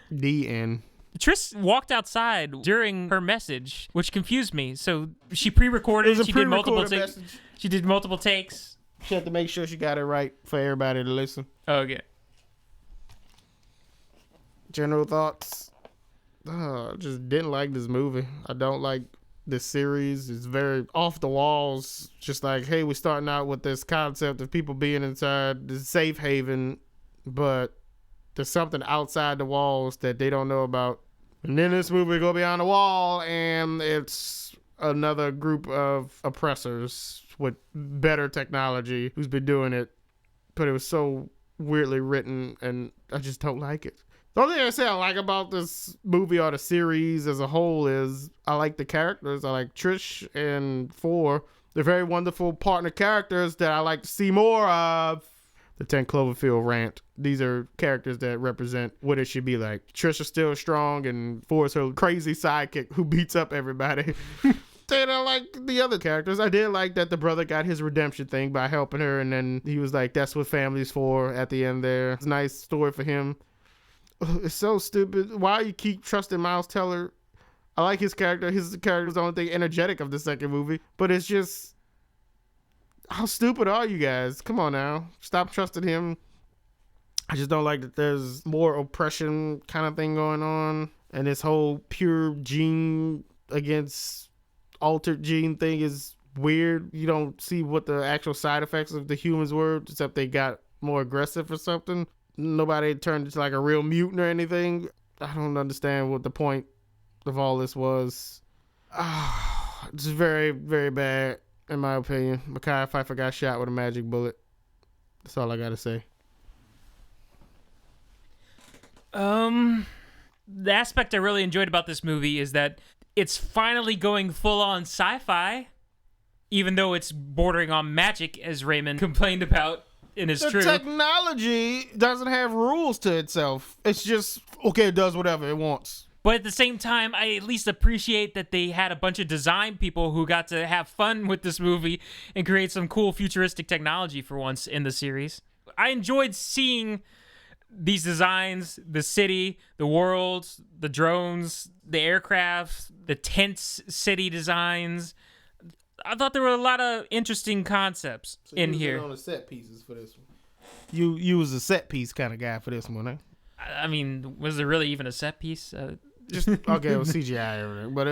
The end. Trish walked outside during her message, which confused me. So she pre-recorded. She did multiple takes. She did multiple takes. She had to make sure she got it right for everybody to listen. Okay. General thoughts? I just didn't like this movie. I don't like this series. It's very off the walls. Just like, hey, we're starting out with this concept of people being inside this safe haven, but there's something outside the walls that they don't know about. And then this movie go beyond the wall, and it's another group of oppressors with better technology who's been doing it. But it was so weirdly written, and I just don't like it. The only thing I say I like about this movie or the series as a whole is I like the characters. I like Trish and Four. They're very wonderful partner characters that I like to see more of. The 10 Cloverfield rant. These are characters that represent what it should be like. Trish is still strong, and Four is her crazy sidekick who beats up everybody. And I like the other characters. I did like that the brother got his redemption thing by helping her, and then he was like, that's what family's for at the end there. It's a nice story for him. It's so stupid. Why you keep trusting Miles Teller? I like his character. His character was the only thing energetic of the second movie, but it's just, how stupid are you guys? Come on now. Stop trusting him. I just don't like that there's more oppression kind of thing going on, and this whole pure gene against altered gene thing is weird. You don't see what the actual side effects of the humans were, except they got more aggressive or something. Nobody turned into like a real mutant or anything. I don't understand what the point of all this was. It's very, very bad in my opinion. Mekhi Phifer got shot with a magic bullet. That's all I gotta say. The aspect I really enjoyed about this movie is that it's finally going full-on sci-fi, even though it's bordering on magic, as Raymond complained about in his true. The technology doesn't have rules to itself. It's just, okay, it does whatever it wants. But at the same time, I at least appreciate that they had a bunch of design people who got to have fun with this movie and create some cool futuristic technology for once in the series. I enjoyed seeing these designs, the city, the world, the drones, the aircraft, the tense city designs. I thought there were a lot of interesting concepts in here. On the set pieces for this one. You was a set piece kind of guy for this one, eh? I mean, was there really even a set piece? Just okay, it was CGI and everything, but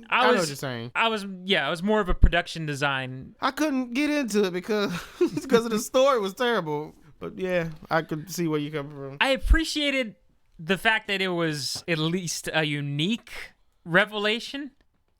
I know what you're saying. I was more of a production design. I couldn't get into it because of the story was terrible. But yeah, I could see where you come from. I appreciated the fact that it was at least a unique revelation.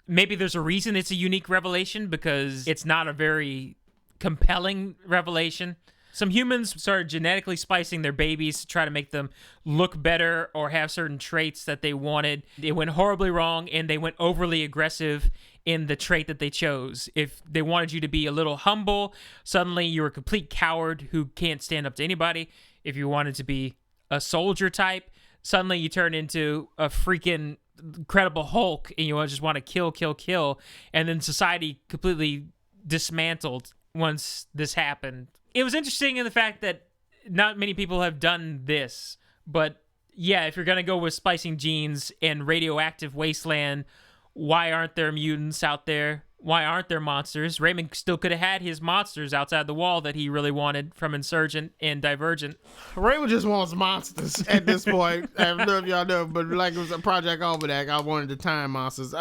Maybe there's a reason it's a unique revelation, because it's not a very compelling revelation. Some humans started genetically splicing their babies to try to make them look better or have certain traits that they wanted. It went horribly wrong, and they went overly aggressive in the trait that they chose. If they wanted you to be a little humble, suddenly you're a complete coward who can't stand up to anybody. If you wanted to be a soldier type, suddenly you turn into a freaking Incredible Hulk, and you just want to kill. And then society completely dismantled once this happened. It was interesting in the fact that not many people have done this, but yeah, if you're going to go with splicing genes and radioactive wasteland, why aren't there mutants out there? Why aren't there monsters? Raymond still could have had his monsters outside the wall that he really wanted from Insurgent and Divergent. Raymond just wants monsters at this point. I don't know if y'all know, but like it was a Project Almanac, I wanted the time monsters.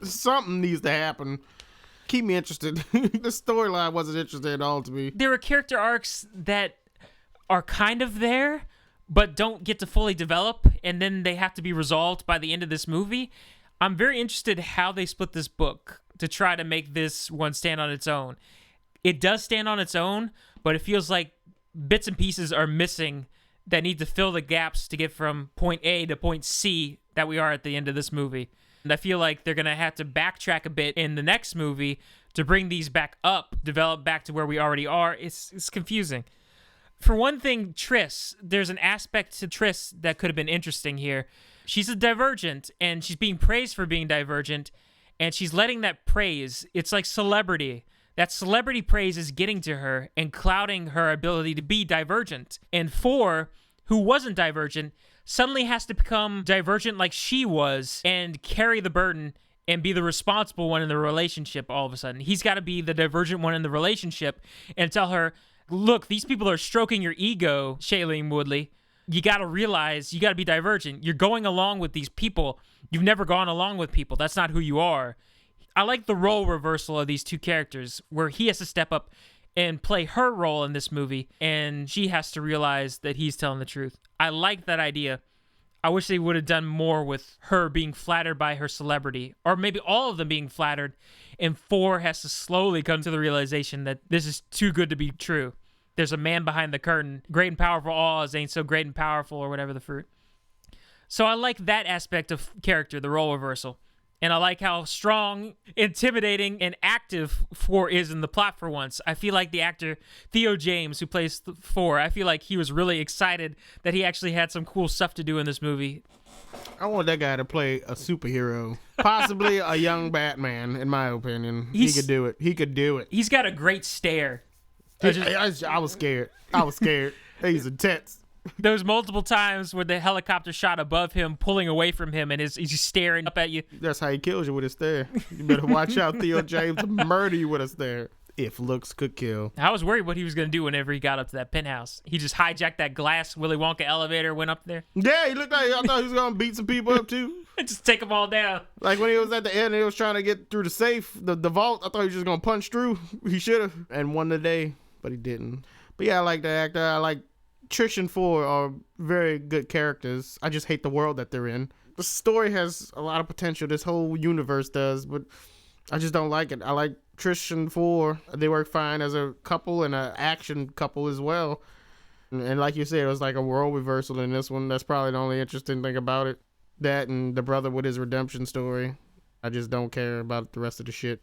Something needs to happen. Keep me interested. The storyline wasn't interesting at all to me. There are character arcs that are kind of there, but don't get to fully develop, and then they have to be resolved by the end of this movie. I'm very interested how they split this book to try to make this one stand on its own. It does stand on its own, but it feels like bits and pieces are missing that need to fill the gaps to get from point A to point C that we are at the end of this movie. And I feel like they're going to have to backtrack a bit in the next movie to bring these back up, develop back to where we already are. It's confusing. For one thing, Triss, there's an aspect to Triss that could have been interesting here. She's a Divergent, and she's being praised for being Divergent, and she's letting that praise, it's like celebrity. That celebrity praise is getting to her and clouding her ability to be Divergent. And 4, who wasn't Divergent, suddenly has to become Divergent like she was and carry the burden and be the responsible one in the relationship all of a sudden. He's got to be the Divergent one in the relationship and tell her, look, these people are stroking your ego, Shailene Woodley. You got to realize you got to be Divergent. You're going along with these people. You've never gone along with people. That's not who you are. I like the role reversal of these two characters where he has to step up and play her role in this movie, and she has to realize that he's telling the truth. I like that idea. I wish they would have done more with her being flattered by her celebrity, or maybe all of them being flattered, and 4 has to slowly come to the realization that this is too good to be true. There's a man behind the curtain. Great and powerful Oz ain't so great and powerful, or whatever the fruit. So I like that aspect of character, the role reversal. And I like how strong, intimidating, and active 4 is in the plot for once. I feel like the actor Theo James, who plays 4, I feel like he was really excited that he actually had some cool stuff to do in this movie. I want that guy to play a superhero. Possibly a young Batman, in my opinion. He could do it. He could do it. He's got a great stare. I was scared. He's intense. Those multiple times where the helicopter shot above him, pulling away from him, and he's just staring up at you. That's how he kills you with a stare. You better watch out, Theo James, to murder you with a stare. If looks could kill. I was worried what he was going to do whenever he got up to that penthouse. He just hijacked that glass Willy Wonka elevator, went up there. Yeah, he looked like I thought he was going to beat some people up too. Just take them all down. Like when he was at the end and he was trying to get through the safe, the vault, I thought he was just going to punch through. He should have and won the day, but he didn't. But yeah, I like the actor. I like Trish and 4 are very good characters. I just hate the world that they're in. The story has a lot of potential. This whole universe does, but I just don't like it. I like Trish and 4. They work fine as a couple and an action couple as well. And like you said, it was like a world reversal in this one. That's probably the only interesting thing about it. That and the brother with his redemption story. I just don't care about the rest of the shit.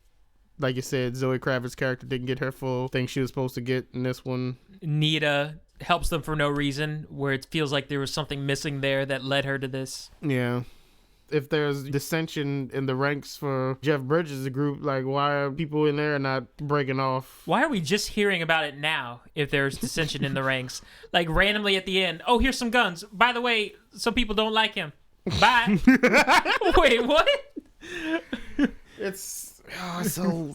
Like you said, Zoe Kravitz's character didn't get her full thing she was supposed to get in this one. Nita helps them for no reason, where it feels like there was something missing there that led her to this. Yeah. If there's dissension in the ranks for Jeff Bridges' group, like, why are people in there not breaking off? Why are we just hearing about it now if there's dissension in the ranks? Like, randomly at the end, oh, here's some guns. By the way, some people don't like him. Bye. Wait, what? It's so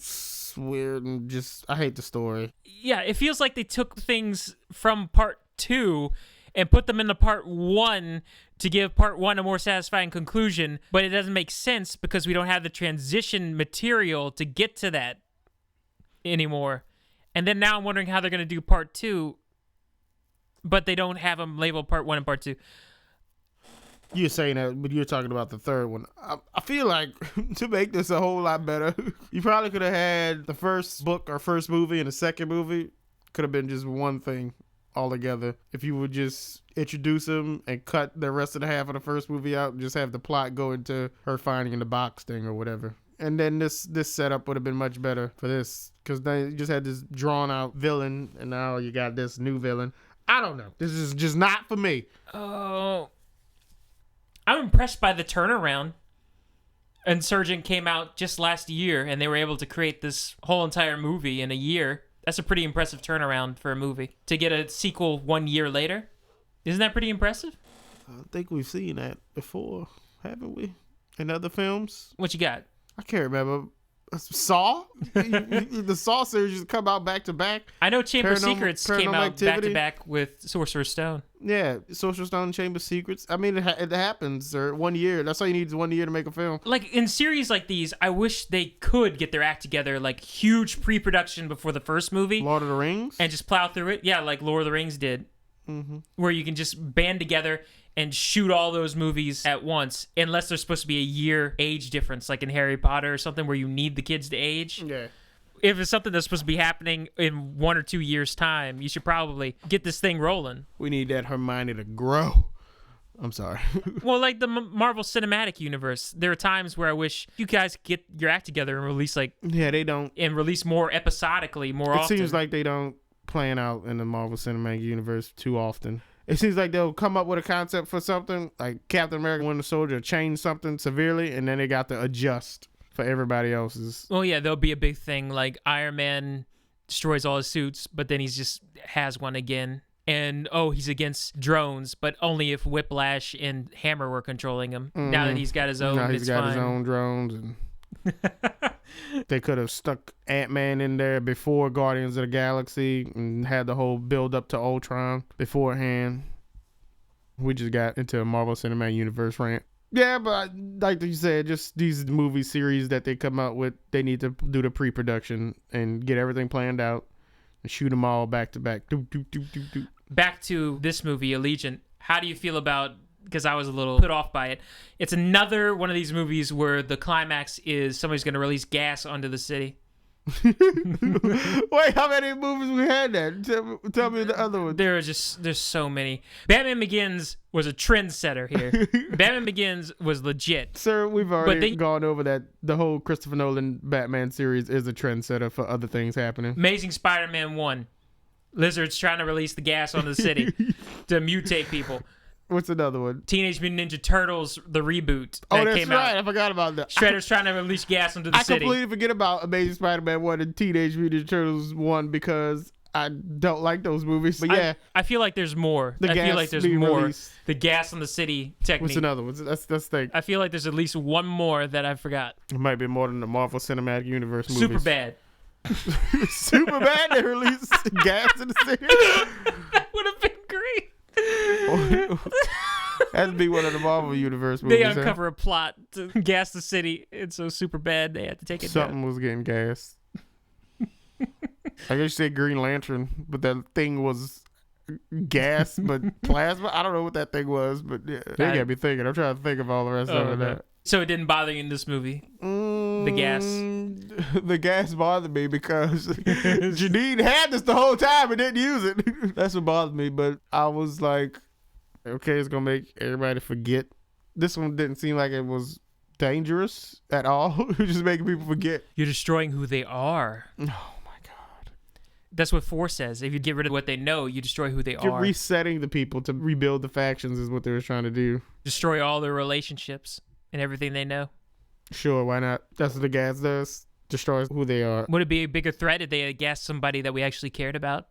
weird and just, I hate the story. Yeah, it feels like they took things from part 2 and put them into part 1 to give part 1 a more satisfying conclusion, but it doesn't make sense because we don't have the transition material to get to that anymore. And then now I'm wondering how they're going to do part 2, but they don't have them labeled part 1 and part 2. You're saying that, but you're talking about the third one. I feel like to make this a whole lot better, you probably could have had the first book or first movie and the second movie could have been just one thing altogether. If you would just introduce him and cut the rest of the half of the first movie out and just have the plot go into her finding in the box thing or whatever. And then this setup would have been much better for this because then you just had this drawn out villain and now you got this new villain. I don't know. This is just not for me. Oh. I'm impressed by the turnaround. Insurgent came out just last year, and they were able to create this whole entire movie in a year. That's a pretty impressive turnaround for a movie. To get a sequel 1 year later, isn't that pretty impressive? I think we've seen that before, haven't we? In other films? What you got? I can't remember. Saw? The Saw series just come out back to back. I know Chamber of Secrets came out Activity. back to back with Sorcerer's Stone. Yeah, Sorcerer's Stone and Chamber of Secrets. I mean, it happens. Or 1 year. That's all you need is 1 year to make a film. Like, in series like these, I wish they could get their act together, like, huge pre-production before the first movie. Lord of the Rings? And just plow through it. Yeah, like Lord of the Rings did. where you can just band together and shoot all those movies at once, unless there's supposed to be a year age difference, like in Harry Potter or something, where you need the kids to age. Yeah. If it's something that's supposed to be happening in 1 or 2 years' time, you should probably get this thing rolling. We need that Hermione to grow. I'm sorry. Well, like the Marvel Cinematic Universe, there are times where I wish you guys get your act together and release they don't. And release more episodically, more often. It seems like they don't plan out in the Marvel Cinematic Universe too often. It seems like they'll come up with a concept for something, like Captain America, Winter Soldier, change something severely, and then they got to adjust for everybody else's. Well, yeah, there'll be a big thing like Iron Man destroys all his suits, but then he's just has one again. And, he's against drones, but only if Whiplash and Hammer were controlling him. Now that he's got his own, he's got his own drones. And they could have stuck Ant-Man in there before Guardians of the Galaxy and had the whole build up to Ultron beforehand. We just got into a Marvel Cinematic Universe rant. Yeah, but like you said, just these movie series that they come out with, they need to do the pre-production and get everything planned out and shoot them all back to back. Back to this movie, Allegiant. How do you feel about, because I was a little put off by it, it's another one of these movies where the climax is somebody's going to release gas onto the city. Wait, how many movies we had that? Tell me the other one. There's so many. Batman Begins was a trendsetter here. Batman Begins was legit. Sir, we've already gone over that. The whole Christopher Nolan Batman series is a trendsetter for other things happening. Amazing Spider-Man 1. Lizard's trying to release the gas on the city to mutate people. What's another one? Teenage Mutant Ninja Turtles, the reboot that that's came right. out. I forgot about that. Shredder's trying to release gas into the city. I completely forget about Amazing Spider-Man 1 and Teenage Mutant Ninja Turtles 1 because I don't like those movies. But yeah. I feel like there's more. I feel like there's more. Released. The gas on the city technique. What's another one? That's the thing. I feel like there's at least one more that I forgot. It might be more than the Marvel Cinematic Universe movies. Super bad. Super bad. They released gas in the city. That would have been great. That'd be one of the Marvel Universe movies. They uncover a plot to gas the city. It's so super bad they had to take it Something down. was getting gassed. I guess you said Green Lantern, but that thing was gas, but plasma. I don't know what that thing was, but yeah, they got me thinking. I'm trying to think of all the rest of it. So it didn't bother you in this movie? The gas? The gas bothered me because Janine had this the whole time and didn't use it. That's what bothered me, but I was like, okay, it's going to make everybody forget. This one didn't seem like it was dangerous at all. It was just making people forget. You're destroying who they are. Oh, my God. That's what 4 says. If you get rid of what they know, you destroy who they are. You're resetting the people to rebuild the factions is what they were trying to do. Destroy all their relationships and everything they know. Sure, why not? That's what the gas does. Destroys who they are. Would it be a bigger threat if they had gassed somebody that we actually cared about?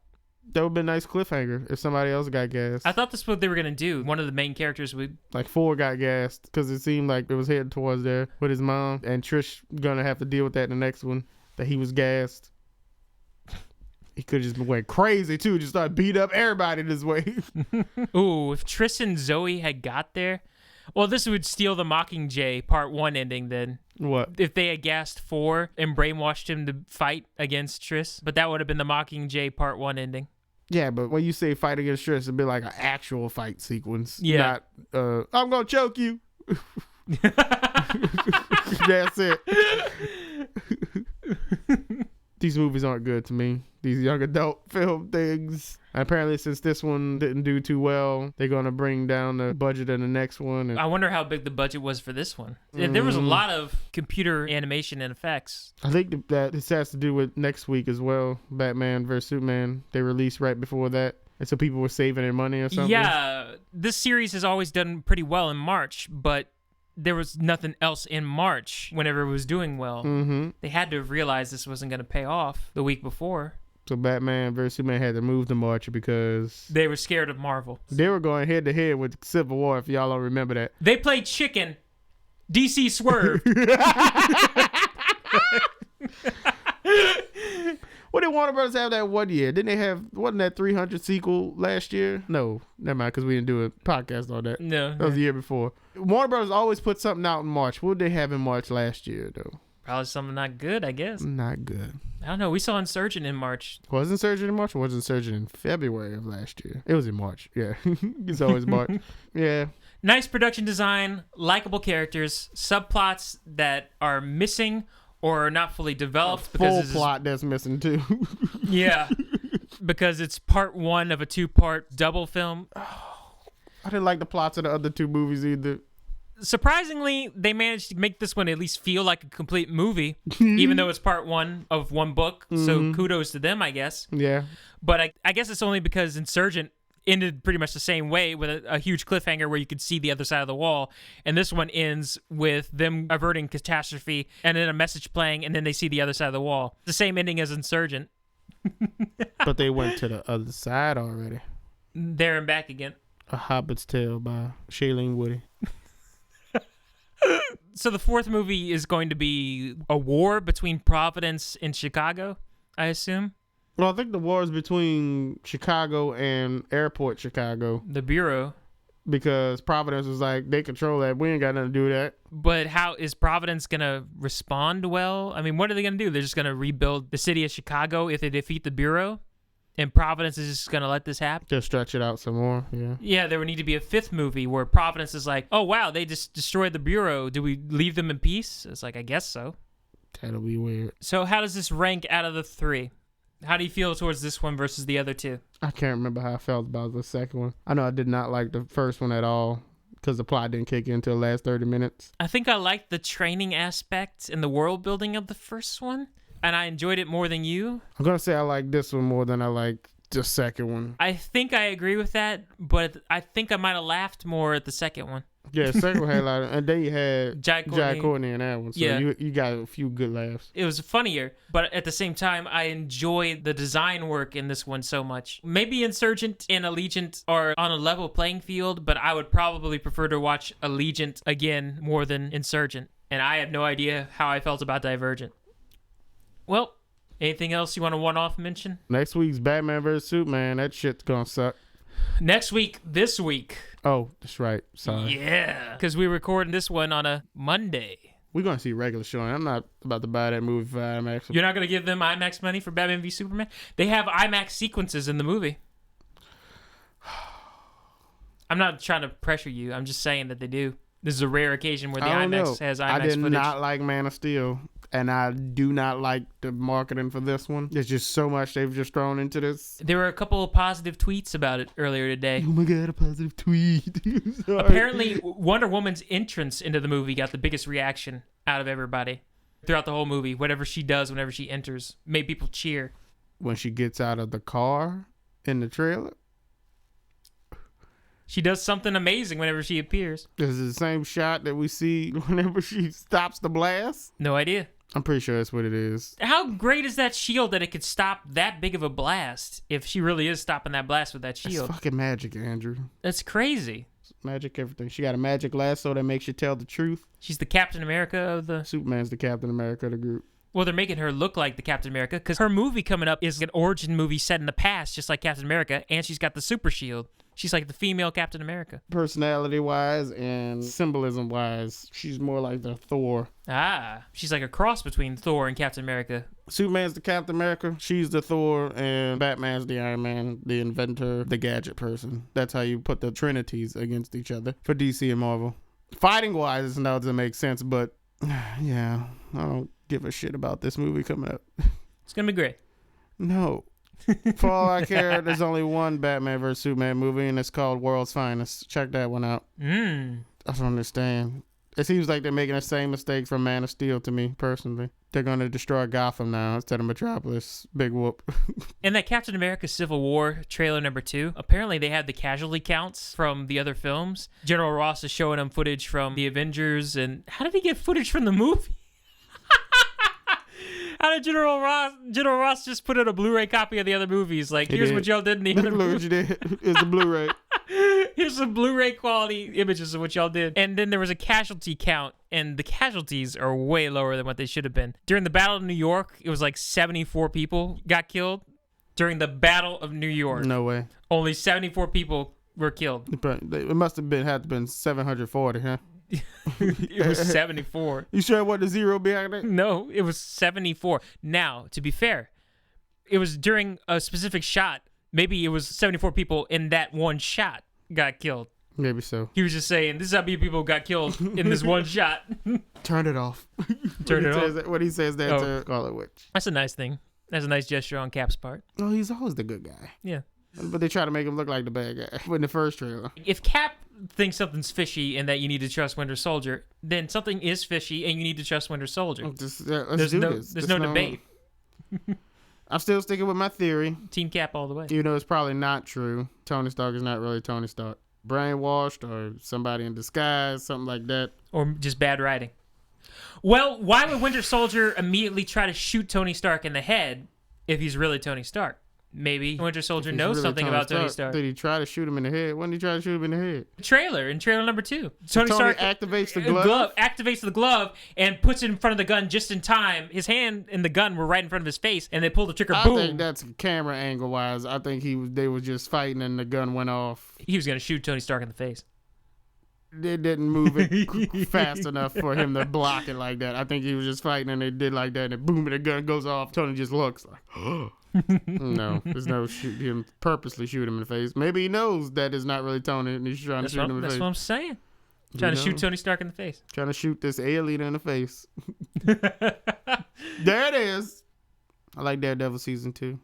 That would be a nice cliffhanger if somebody else got gassed. I thought that's what they were going to do. One of the main characters would... Like 4 got gassed because it seemed like it was heading towards there with his mom. And Trish going to have to deal with that in the next one, that he was gassed. He could have just went crazy too. Just started beat up everybody this way. Ooh, if Trish and Zoe had got there... Well, this would steal the Mockingjay Part 1 ending then. What? If they had gassed 4 and brainwashed him to fight against Trish. But that would have been the Mockingjay Part 1 ending. Yeah, but when you say fight against Trish, it'd be like an actual fight sequence. Yeah. Not, I'm going to choke you. That's it. These movies aren't good to me. These young adult film things. Apparently, since this one didn't do too well, they're going to bring down the budget in the next one. And I wonder how big the budget was for this one. There was a lot of computer animation and effects. I think that this has to do with next week as well. Batman vs. Superman. They released right before that. And so people were saving their money or something. Yeah, this series has always done pretty well in March, but there was nothing else in March whenever it was doing well. Mm-hmm. They had to have realized this wasn't going to pay off the week before. So Batman vs. Superman had to move to March because they were scared of Marvel. They were going head to head with Civil War, if y'all don't remember that. They played chicken. DC swerved. What did Warner Brothers have that one year? Didn't they have, wasn't that 300 sequel last year? No, never mind, because we didn't do a podcast on that. No. That was the year before. Warner Brothers always put something out in March. What did they have in March last year, though? Probably something not good, I guess. Not good. I don't know. We saw Insurgent in March. Was Insurgent in March or was Insurgent in February of last year? It was in March. Yeah. It's always March. Yeah. Nice production design, likable characters, subplots that are missing or are not fully developed. Full plot that's missing too. Yeah. Because it's part one of a 2-part double film. I didn't like the plots of the other 2 movies either. Surprisingly, they managed to make this one at least feel like a complete movie, even though it's part one of one book. So kudos to them, I guess. Yeah. But I guess it's only because Insurgent ended pretty much the same way with a huge cliffhanger where you could see the other side of the wall. And this one ends with them averting catastrophe and then a message playing and then they see the other side of the wall. The same ending as Insurgent. But they went to the other side already. There and back again. A Hobbit's Tale by Shailene Woodley. So the 4th movie is going to be a war between Providence and Chicago, I assume. Well, I think the war is between Chicago and Airport Chicago. The Bureau. Because Providence was like, they control that. We ain't got nothing to do with that. But how is Providence going to respond well? I mean, what are they going to do? They're just going to rebuild the city of Chicago if they defeat the Bureau? And Providence is just going to let this happen? Just stretch it out some more, yeah. Yeah, there would need to be a 5th movie where Providence is like, oh, wow, they just destroyed the Bureau. Do we leave them in peace? It's like, I guess so. That'll be weird. So how does this rank out of the 3? How do you feel towards this one versus the other 2? I can't remember how I felt about the second one. I know I did not like the first one at all because the plot didn't kick in until the last 30 minutes. I think I liked the training aspect and the world building of the first one, and I enjoyed it more than you. I'm going to say I like this one more than I like the second one. I think I agree with that, but I think I might have laughed more at the second one. Yeah, the second one had a lot of, and then you had Jai Courtney in that one. So yeah. you got a few good laughs. It was funnier, but at the same time, I enjoyed the design work in this one so much. Maybe Insurgent and Allegiant are on a level playing field, but I would probably prefer to watch Allegiant again more than Insurgent. And I have no idea how I felt about Divergent. Well, anything else you want to one-off mention? Next week's Batman vs. Superman. That shit's gonna suck. This week. Oh, that's right. Sorry. Yeah. Because we're recording this one on a Monday. We're going to see regular showing. I'm not about to buy that movie for IMAX. You're not going to give them IMAX money for Batman v Superman? They have IMAX sequences in the movie. I'm not trying to pressure you. I'm just saying that they do. This is a rare occasion where the IMAX has IMAX footage. I did not like Man of Steel. And I do not like the marketing for this one. There's just so much they've just thrown into this. There were a couple of positive tweets about it earlier today. Oh my God, a positive tweet. Apparently, Wonder Woman's entrance into the movie got the biggest reaction out of everybody. Throughout the whole movie, whatever she does whenever she enters made people cheer. When she gets out of the car in the trailer? She does something amazing whenever she appears. Is it the same shot that we see whenever she stops the blast? No idea. I'm pretty sure that's what it is. How great is that shield that it could stop that big of a blast if she really is stopping that blast with that shield? It's fucking magic, Andrew. That's crazy. It's magic everything. She got a magic lasso that makes you tell the truth. She's the Captain America of the... Superman's the Captain America of the group. Well, they're making her look like the Captain America because her movie coming up is an origin movie set in the past, just like Captain America, and she's got the super shield. She's like the female Captain America. Personality-wise and symbolism-wise, she's more like the Thor. Ah, she's like a cross between Thor and Captain America. Superman's the Captain America, she's the Thor, and Batman's the Iron Man, the inventor, the gadget person. That's how you put the trinities against each other for DC and Marvel. Fighting-wise, it doesn't make sense, but yeah, I don't give a shit about this movie coming up. It's gonna be great. No. For all I care, there's only one Batman vs. Superman movie, and it's called World's Finest. Check that one out. I don't understand. It seems like they're making the same mistakes from Man of Steel to me, personally. They're going to destroy Gotham now instead of Metropolis. Big whoop. In that Captain America Civil War trailer number 2, apparently they had the casualty counts from the other films. General Ross is showing them footage from the Avengers, and how did he get footage from the movie? How did General Ross just put in a Blu-ray copy of the other movies? Like, here's what y'all did in the other movie. Look what you did. It's the Blu-ray. Here's some Blu-ray quality images of what y'all did. And then there was a casualty count, and the casualties are way lower than what they should have been. During the Battle of New York, it was like 74 people got killed. During the Battle of New York. No way. Only 74 people were killed. It must have had to been 740, huh? It was 74. You sure it wasn't a zero behind it? No, it was 74. Now, to be fair, it was during a specific shot. Maybe it was 74 people in that one shot got killed. Maybe so. He was just saying, this is how many people got killed in this one shot. Turn it off. Turn it off. When he says that to Scarlet Witch. That's a nice thing. That's a nice gesture on Cap's part. Oh, he's always the good guy. Yeah. But they try to make him look like the bad guy in the first trailer. If Cap thinks something's fishy and that you need to trust Winter Soldier, then something is fishy and you need to trust Winter Soldier. There's no debate. I'm still sticking with my theory. Team Cap all the way. Even though it's probably not true. Tony Stark is not really Tony Stark. Brainwashed or somebody in disguise, something like that. Or just bad writing. Well, why would Winter Soldier immediately try to shoot Tony Stark in the head if he's really Tony Stark? Maybe Winter Soldier knows really something about Tony Stark. Did he try to shoot him in the head? When did he try to shoot him in the head? In trailer number 2. Tony Stark activates the glove? activates the glove and puts it in front of the gun just in time. His hand and the gun were right in front of his face, and they pulled the trigger, boom. I think that's camera angle wise. I think they were just fighting and the gun went off. He was going to shoot Tony Stark in the face. They didn't move it fast enough for him to block it like that. I think he was just fighting and they did like that, and then boom, and the gun goes off. Tony just looks like, oh. No, there's no him purposely shoot him in the face. Maybe he knows that it's not really Tony and he's trying to shoot him in the face. That's what I'm saying. Trying to shoot Tony Stark in the face. Trying to shoot this alien in the face. There it is. I like Daredevil season 2.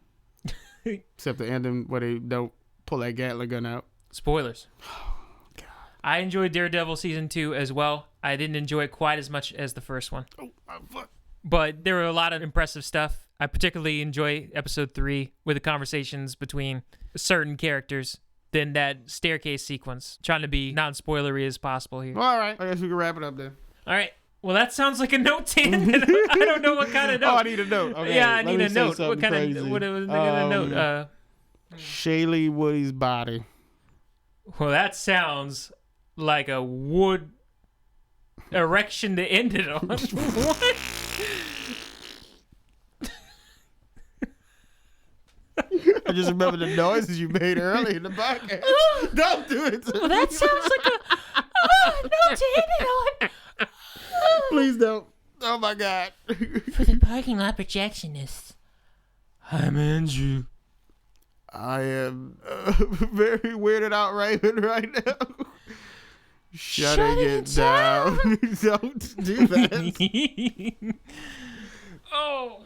Except the ending where they don't pull that Gatling gun out. Spoilers. God. I enjoyed Daredevil season 2 as well. I didn't enjoy it quite as much as the first one. Oh, fuck. But there were a lot of impressive stuff. I particularly enjoy episode 3 with the conversations between certain characters. Then that staircase sequence, trying to be non-spoilery as possible here. Well, all right, I guess we can wrap it up then. All right. Well, that sounds like a note, Tan. I don't know what kind of note. Oh, I need a note. Okay, yeah, I need a note. What kind of what was the note? Shailene Woodley's body. Well, that sounds like a wood erection to end it on. What? I just remember the noises you made early in the podcast. Don't do it to well, that sounds like a note to end it on. Please don't. Oh, my God. For the parking lot projectionists. I'm Andrew. I am very weirded out Raymond right now. Shutting it down. Don't do that. Oh.